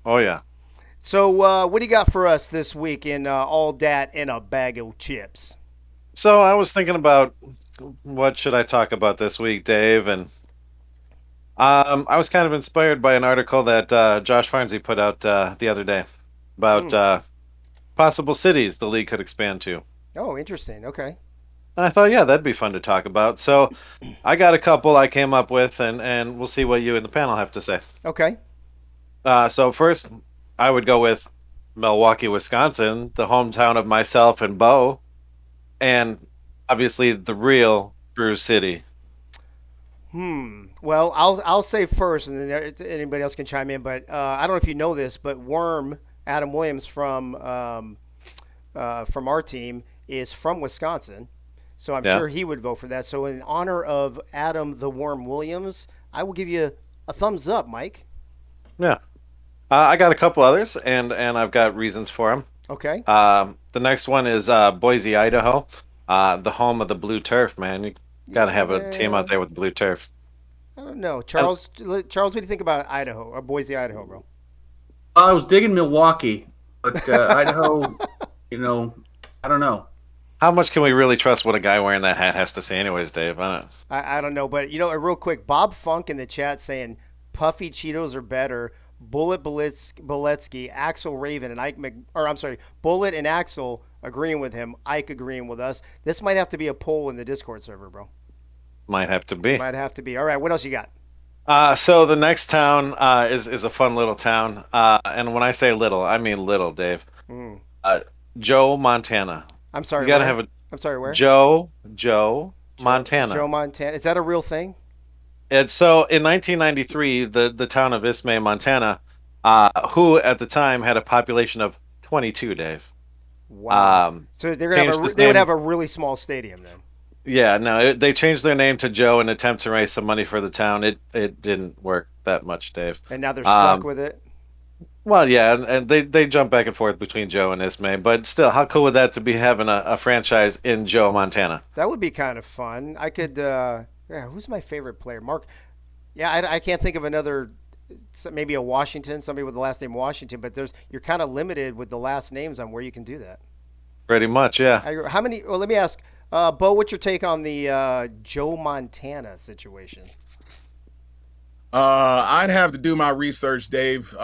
Oh, yeah. So what do you got for us this week in all dat and a bag of chips? So I was thinking about what should I talk about this week, Dave, and I was kind of inspired by an article that Josh Farnsey put out the other day about possible cities the league could expand to. Oh, interesting. Okay. And I thought, yeah, that'd be fun to talk about. So I got a couple I came up with, and we'll see what you and the panel have to say. Okay. So first, I would go with Milwaukee, Wisconsin, the hometown of myself and Bo, and obviously the real Brew City. Well, I'll say first, and then anybody else can chime in. But I don't know if you know this, but Worm Adam Williams from our team is from Wisconsin. So I'm sure he would vote for that. So in honor of Adam the Worm Williams, I will give you a thumbs up, Mike. Yeah. I got a couple others, and I've got reasons for them. Okay. The next one is Boise, Idaho, the home of the blue turf, man. You got to have a team out there with blue turf. I don't know. Charles, what do you think about Idaho or Boise, Idaho, bro? I was digging Milwaukee, but Idaho, I don't know. How much can we really trust what a guy wearing that hat has to say anyways, Dave? I don't know, but real quick, Bob Funk in the chat saying puffy Cheetos are better. Bullet Boletsky, Axel Raven, and Ike Bullet and Axel agreeing with him. Ike agreeing with us. This might have to be a poll in the Discord server, bro. Might have to be. Might have to be. All right, what else you got? So the next town is a fun little town, and when I say little, I mean little, Dave. Joe, Montana. I'm sorry. You gotta have a. I'm sorry. Where? Joe, Montana. Joe, Montana. Is that a real thing? And so in 1993, the town of Ismay, Montana, who at the time had a population of 22, Dave. Wow. So they would have a really small stadium then. Yeah, no, they changed their name to Joe in an attempt to raise some money for the town. It didn't work that much, Dave. And now they're stuck with it. Well, yeah, and they jump back and forth between Joe and Ismay, but still, how cool would that to be having a franchise in Joe, Montana? That would be kind of fun. I could. Who's my favorite player? Mark. Yeah, I can't think of another. Maybe a Washington, somebody with the last name Washington, but you're kind of limited with the last names on where you can do that. Pretty much, yeah. How many? Well, let me ask, Bo, what's your take on the Joe Montana situation? I'd have to do my research, Dave.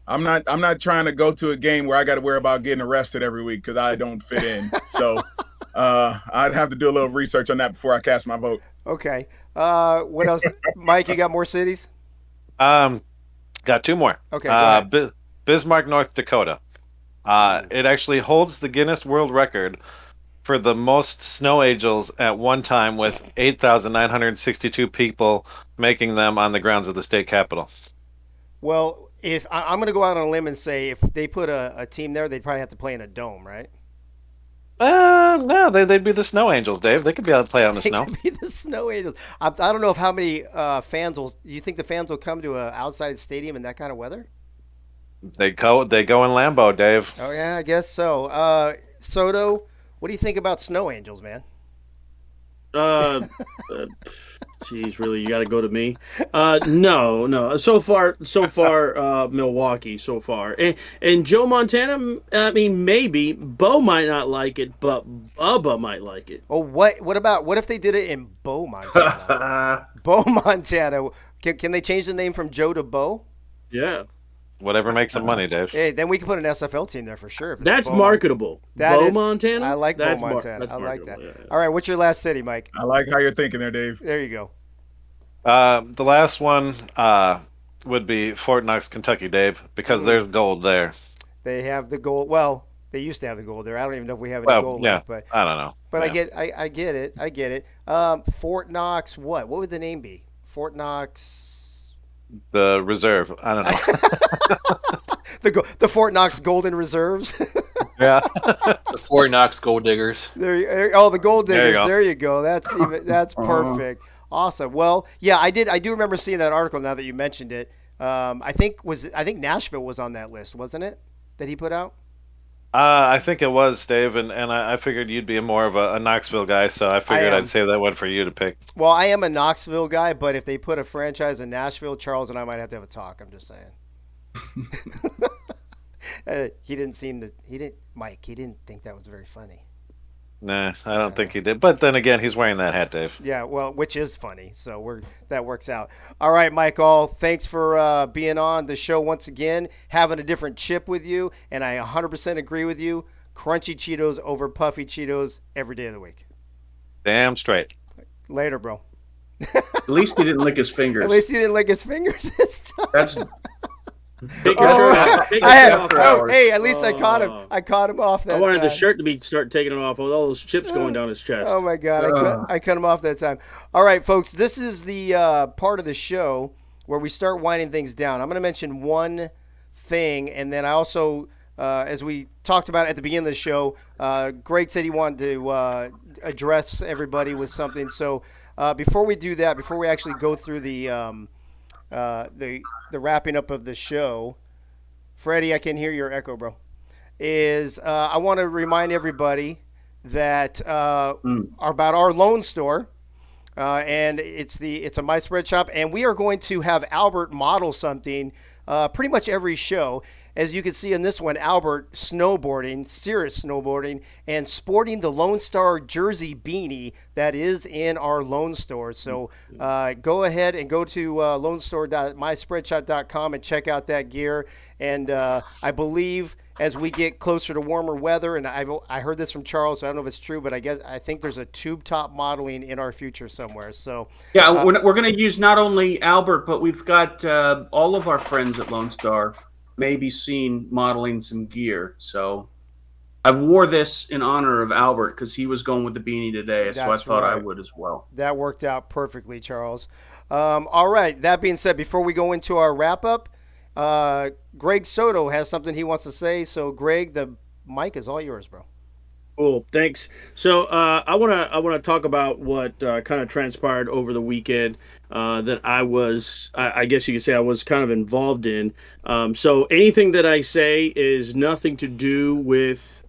I'm not trying to go to a game where I got to worry about getting arrested every week because I don't fit in. So I'd have to do a little research on that before I cast my vote. Okay. What else? Mike, you got more cities? Got 2 more. Okay. Bismarck, North Dakota. It actually holds the Guinness World Record for the most snow angels at one time, with 8,962 people making them on the grounds of the state capitol. Well, if I'm going to go out on a limb and say if they put a team there, they'd probably have to play in a dome, right? No, they'd be the Snow Angels, Dave. They could be able to play on the snow. They could be the Snow Angels. I don't know if how many fans will. You think the fans will come to an outside stadium in that kind of weather? They go in Lambeau, Dave. Oh yeah, I guess so. Soto, what do you think about Snow Angels, man? Jeez, really, you got to go to me? No. So far, Milwaukee. So far, and Joe Montana. I mean, maybe Bo might not like it, but Bubba might like it. Oh, what if they did it in Bo, Montana? Bo, Montana. Can they change the name from Joe to Bo? Yeah. Whatever makes them money, Dave. Hey, then we can put an SFL team there for sure. That's marketable. Montana. I like that's Bo Montana. I like that. Yeah. All right, what's your last city, Mike? I like how you're thinking there, Dave. There you go. The last one would be Fort Knox, Kentucky, Dave, because there's gold there. They have the gold. Well, they used to have the gold there. I don't even know if we have any gold left. But I don't know. But I get it. Fort Knox. What would the name be? Fort Knox. The reserve. I don't know. the Fort Knox Golden Reserves. Yeah. The Fort Knox Gold Diggers. The Gold Diggers. There you go. That's perfect. Awesome. Well, yeah, I do remember seeing that article now that you mentioned it. I think Nashville was on that list, wasn't it? That he put out? I think it was, Dave, and I figured you'd be more of a Knoxville guy, so I figured I'd save that one for you to pick. Well, I am a Knoxville guy, but if they put a franchise in Nashville, Charles and I might have to have a talk. I'm just saying. Mike, he didn't think that was very funny. Nah, I don't think he did. But then again, he's wearing that hat, Dave. Yeah, well, which is funny. So that works out. All right, Michael, thanks for being on the show once again, having a different chip with you. And I 100% agree with you. Crunchy Cheetos over puffy Cheetos every day of the week. Damn straight. Later, bro. At least he didn't lick his fingers. At least he didn't lick his fingers this time. That's... Hey, at least I caught him. I caught him off that I wanted time. the shirt to start taking it off with all those chips going down his chest. Oh my God, I cut him off that time. All right, folks, this is the part of the show where we start winding things down. I'm going to mention one thing, and then I also, as we talked about at the beginning of the show, Greg said he wanted to address everybody with something. So before we do that, before we actually go through the wrapping up of the show, Freddie, I can hear your echo, bro. I want to remind everybody that about our loan store, and it's a My Spread shop, and we are going to have Albert model something pretty much every show. As you can see in this one, Albert snowboarding, serious snowboarding, and sporting the Lone Star jersey beanie that is in our Lone Store. So go ahead and go to loanstore.myspreadshop.com and check out that gear. And I believe as we get closer to warmer weather, and I heard this from Charles, so I don't know if it's true, but I think there's a tube top modeling in our future somewhere. So yeah, we're going to use not only Albert, but we've got all of our friends at Lone Star may be seen modeling some gear. So I wore this in honor of Albert because he was going with the beanie today, so I thought I would as well. That worked out perfectly, Charles. All right, that being said, before we go into our wrap-up, Greg Soto has something he wants to say. So, Greg, the mic is all yours, bro. Cool, thanks. So I wanna talk about what kind of transpired over the weekend that I guess you could say I was kind of involved in. So anything that I say is nothing to do with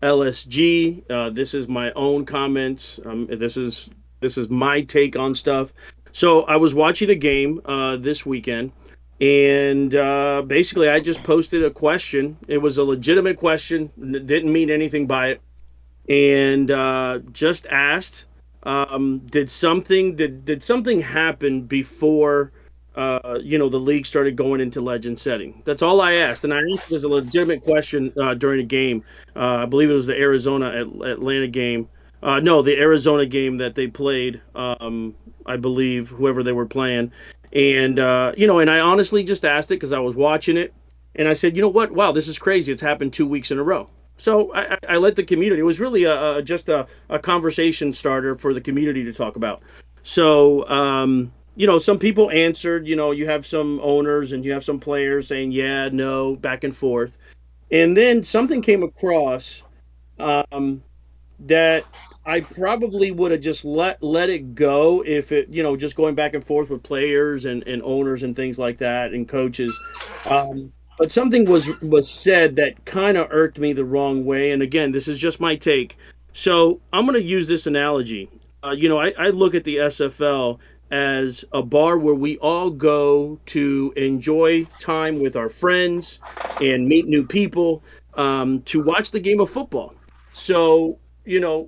LSG. This is my own comments. This is my take on stuff. So I was watching a game this weekend. And basically, I just posted a question. It was a legitimate question. Didn't mean anything by it. And just asked, did something happen before, the league started going into legend setting? That's all I asked. And I asked it as a legitimate question during a game. I believe it was the Arizona-Atlanta game. The Arizona game that they played, I believe, whoever they were playing. And, and I honestly just asked it because I was watching it. And I said, you know what? Wow, this is crazy. It's happened 2 weeks in a row. So I let the community. It was really just a conversation starter for the community to talk about. So some people answered. You have some owners and you have some players saying yeah, no, back and forth. And then something came across that I probably would have just let it go if it, just going back and forth with players and owners and things like that and coaches. But something was said that kind of irked me the wrong way. And again, this is just my take. So I'm going to use this analogy. I look at the SFL as a bar where we all go to enjoy time with our friends and meet new people, to watch the game of football. So,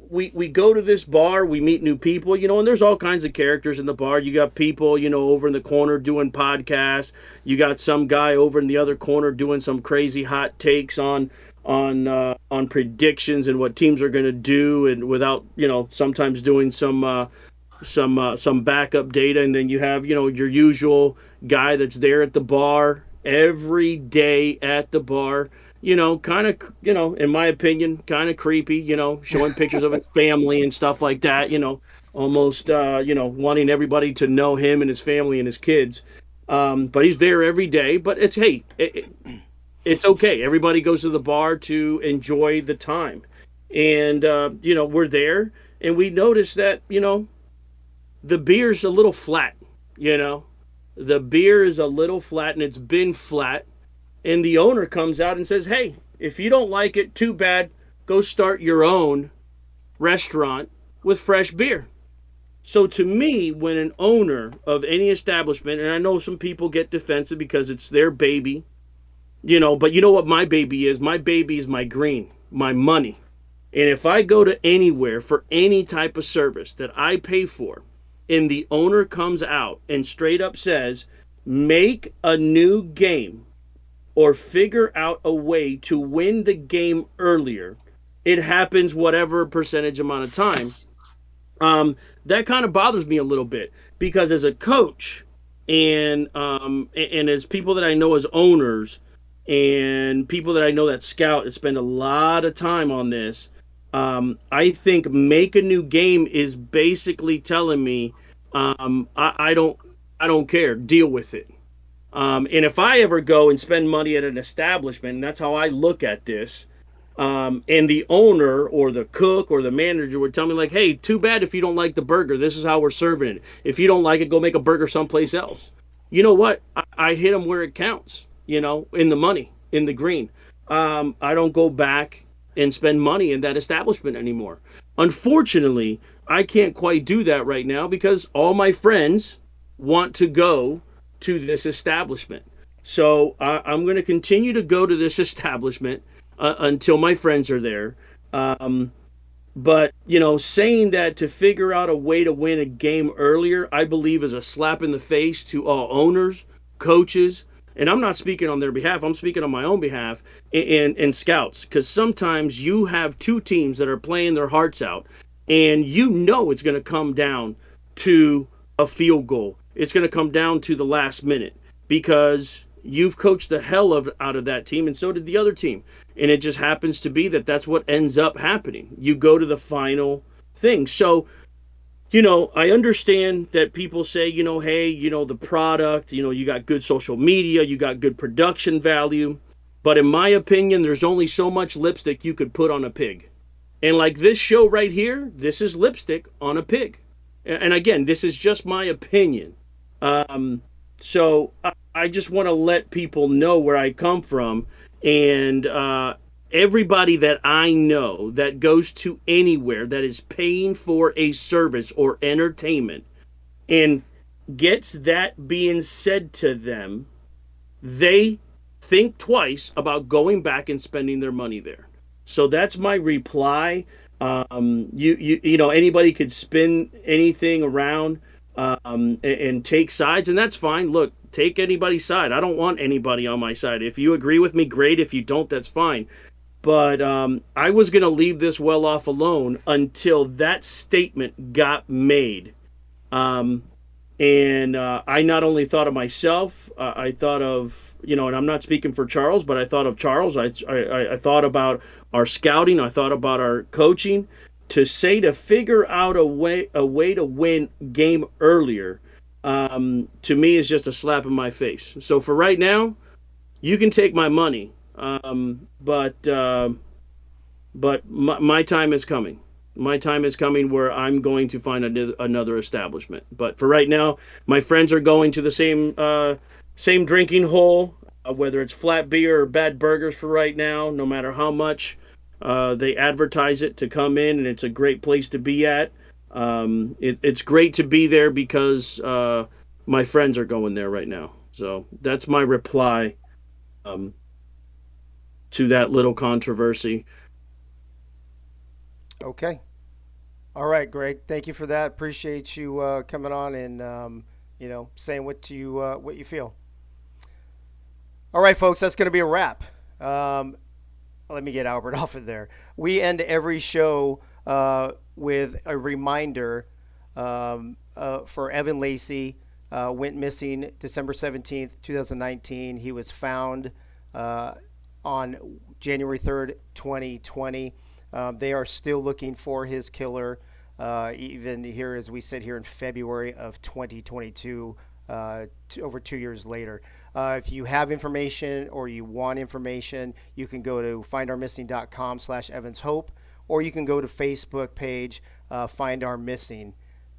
we go to this bar, we meet new people, and there's all kinds of characters in the bar. You got people, over in the corner doing podcasts. You got some guy over in the other corner doing some crazy hot takes on predictions and what teams are going to do, and without, sometimes doing some backup data. And then you have, your usual guy that's there at the bar every day at the bar, kind of, in my opinion, kind of creepy, showing pictures of his family and stuff like that, almost, wanting everybody to know him and his family and his kids. But he's there every day. But it's okay. Everybody goes to the bar to enjoy the time. And, we're there and we notice that, the beer's a little flat, the beer is a little flat and it's been flat. And the owner comes out and says, hey, if you don't like it, too bad. Go start your own restaurant with fresh beer. So to me, when an owner of any establishment, and I know some people get defensive because it's their baby, but you know what my baby is? My baby is my green, my money. And if I go to anywhere for any type of service that I pay for, and the owner comes out and straight up says, make a new game or figure out a way to win the game earlier, it happens whatever percentage amount of time, that kind of bothers me a little bit. Because as a coach and as people that I know as owners and people that I know that scout and spend a lot of time on this, I think make a new game is basically telling me, I don't care, deal with it. And if I ever go and spend money at an establishment, and that's how I look at this, and the owner or the cook or the manager would tell me like, hey, too bad if you don't like the burger. This is how we're serving it. If you don't like it, go make a burger someplace else. You know what? I hit them where it counts, in the money, in the green. I don't go back and spend money in that establishment anymore. Unfortunately, I can't quite do that right now because all my friends want to go to this establishment. So I'm going to continue to go to this establishment until my friends are there. But, saying that to figure out a way to win a game earlier, I believe is a slap in the face to all owners, coaches, and I'm not speaking on their behalf. I'm speaking on my own behalf and scouts, because sometimes you have two teams that are playing their hearts out and it's going to come down to a field goal. It's going to come down to the last minute because you've coached the hell out of that team, and so did the other team. And it just happens to be that that's what ends up happening. You go to the final thing. So, I understand that people say, hey, the product, you got good social media, you got good production value. But in my opinion, there's only so much lipstick you could put on a pig. And like this show right here, this is lipstick on a pig. And again, this is just my opinion. So I just want to let people know where I come from. And everybody that I know that goes to anywhere that is paying for a service or entertainment and gets that being said to them, they think twice about going back and spending their money there. So that's my reply. Anybody could spin anything around and take sides, and that's fine. Look, take anybody's side. I don't want anybody on my side. If you agree with me, great. If you don't, that's fine. But I was going to leave this well off alone until that statement got made. And I not only thought of myself, I thought of, and I'm not speaking for Charles, but I thought of Charles. I thought about our scouting. I thought about our coaching. To figure out a way to win game earlier, to me is just a slap in my face. So for right now, you can take my money, but my time is coming. My time is coming where I'm going to find another establishment. But for right now, my friends are going to the same drinking hole, whether it's flat beer or bad burgers for right now, no matter how much they advertise it to come in, and it's a great place to be at. It's great to be there because my friends are going there right now. So that's my reply to that little controversy. Okay. All right, Greg. Thank you for that. Appreciate you coming on and saying what you feel. All right, folks. That's going to be a wrap. Let me get Albert off of there. We end every show with a reminder for Evan Lacey. Went missing December 17th, 2019. He was found on January 3rd, 2020. They are still looking for his killer, even here as we sit here in February of 2022, over 2 years later. If you have information or you want information, you can go to findourmissing.com/EvansHope, or you can go to Facebook page, Find Our Missing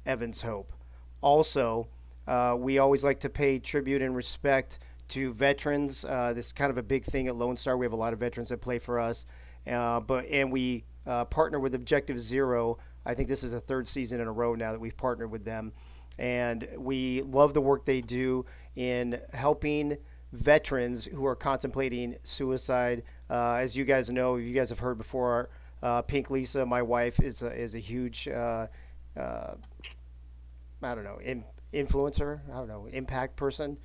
Evans Hope. Also, we always like to pay tribute and respect to veterans. This is kind of a big thing at Lone Star. We have a lot of veterans that play for us, and we partner with Objective Zero. I think this is the third season in a row now that we've partnered with them. And we love the work they do in helping veterans who are contemplating suicide. As you guys know, you guys have heard before, Pink Lisa, my wife, is a huge, influencer, impact person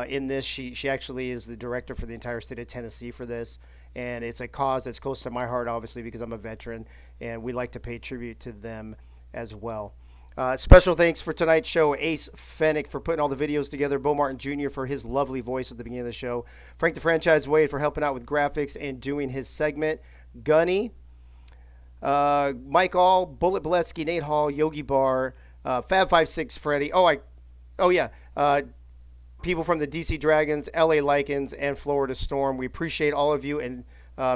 in this. She actually is the director for the entire state of Tennessee for this. And it's a cause that's close to my heart, obviously, because I'm a veteran, and we like to pay tribute to them as well. Special thanks for tonight's show, Ace Fennick for putting all the videos together, Bo Martin Jr. for his lovely voice at the beginning of the show, Frank the Franchise Wade for helping out with graphics and doing his segment, Gunny, Mike All, Bullet Beletsky, Nate Hall, Yogi Bar, Fab56 Freddy. People from the DC Dragons, LA Lycans, and Florida Storm. We appreciate all of you and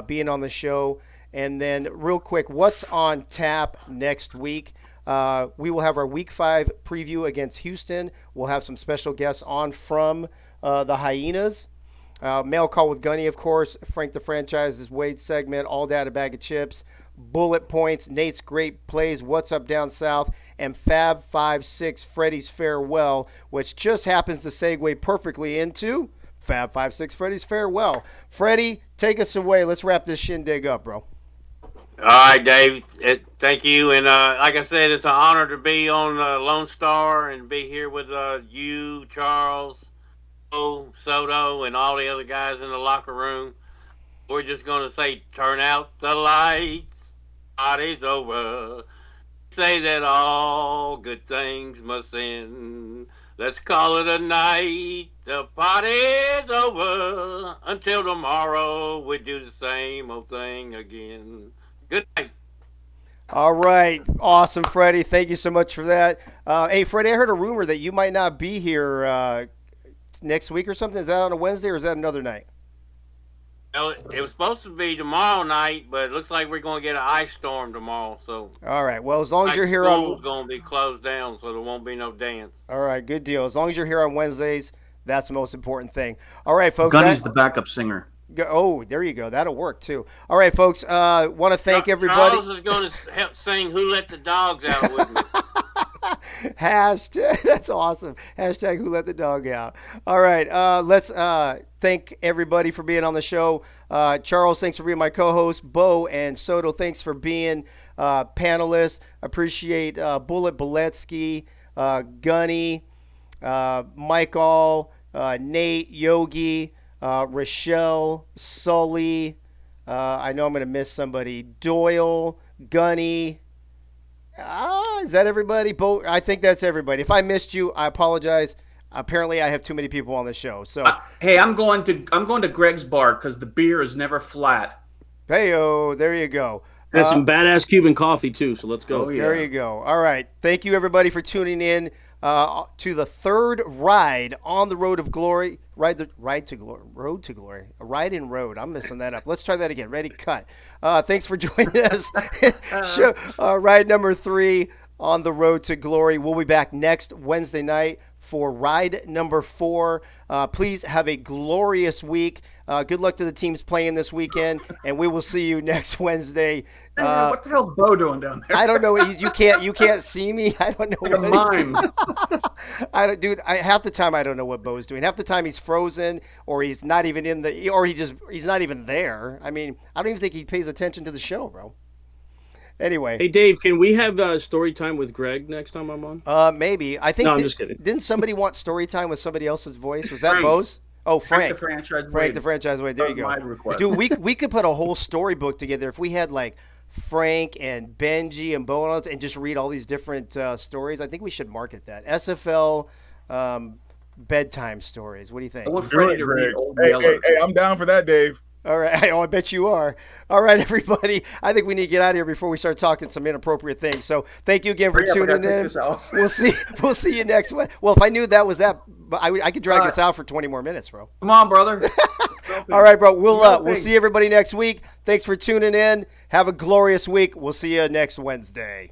being on the show. And then real quick, what's on tap next week? We will have our Week 5 preview against Houston. We'll have some special guests on from the Hyenas. Mail Call with Gunny, of course. Frank the Franchise's Wade segment, All Data Bag of Chips. Bullet Points, Nate's Great Plays, What's Up Down South, and Fab56 Freddy's Farewell, which just happens to segue perfectly into Fab56 Freddy's Farewell. Freddy, take us away. Let's wrap this shindig up, bro. All right, Dave. Thank you. And like I said, it's an honor to be on Lone Star and be here with you, Charles, Soto, and all the other guys in the locker room. We're just going to say, turn out the lights. Party's over. Say that all good things must end. Let's call it a night. The party's over. Until tomorrow, we do the same old thing again. Good night. All right. Awesome, Freddie. Thank you so much for that. Hey, Freddie, I heard a rumor that you might not be here next week or something. Is that on a Wednesday or is that another night? Well, it was supposed to be tomorrow night, but it looks like we're going to get an ice storm tomorrow. So, all right. Well, as long as you're here school's going to be closed down, so there won't be no dance. All right, good deal. As long as you're here on Wednesdays, that's the most important thing. All right, folks. Gunny's the backup singer. Oh, there you go. That'll work too. All right, folks. Want to thank everybody. Charles is going to help sing "Who Let the Dogs Out" with me. Hashtag, that's awesome. Hashtag Who Let the Dog Out. All right. Let's thank everybody for being on the show. Charles, thanks for being my co-host. Bo and Soto, thanks for being panelists. Appreciate Bullet Beletsky, Gunny, Michael, Nate, Yogi, Rochelle, Sully. I know I'm going to miss somebody. Doyle, Gunny, Is that everybody? I think that's everybody. If I missed you, I apologize. Apparently, I have too many people on the show. So, hey, I'm going to Greg's bar because the beer is never flat. Hey-o, there you go. Got some badass Cuban coffee too, so let's go. Oh, yeah. There you go. All right. Thank you, everybody, for tuning in to the third ride on the Road of Glory. Road to Glory. A ride in road. I'm messing that up. Let's try that again. Ready? Cut. Thanks for joining us. Ride number 3 on the Road to Glory. We'll be back next Wednesday night for ride number 4. Please have a glorious week. Good luck to the teams playing this weekend, and we will see you next Wednesday. What the hell is Bo doing down there? I don't know. You can't see me. I don't know. Like a mime. Half the time I don't know what Bo's doing. Half the time he's frozen, or he's not even he's not even there. I mean, I don't even think he pays attention to the show, bro. Anyway. Hey, Dave, can we have story time with Greg next time I'm on? Maybe. I think. No, I'm just kidding. Didn't somebody want story time with somebody else's voice? Was that Frank. Bo's? Oh, Frank. the franchise. Frank the franchise way. There you go. Dude, we could put a whole storybook together if we had like Frank and Benji and Bo and just read all these different stories. I think we should market that. SFL bedtime stories. What do you think? I want Freddie to read Old Yeller. Hey, I'm down for that, Dave. All right. Oh, I bet you are. All right, everybody. I think we need to get out of here before we start talking some inappropriate things. So thank you again for tuning in. We'll see you next week. Well, if I knew that was that, I could drag this out for 20 more minutes, bro. Come on, brother. All right, bro. We'll see everybody next week. Thanks for tuning in. Have a glorious week. We'll see you next Wednesday.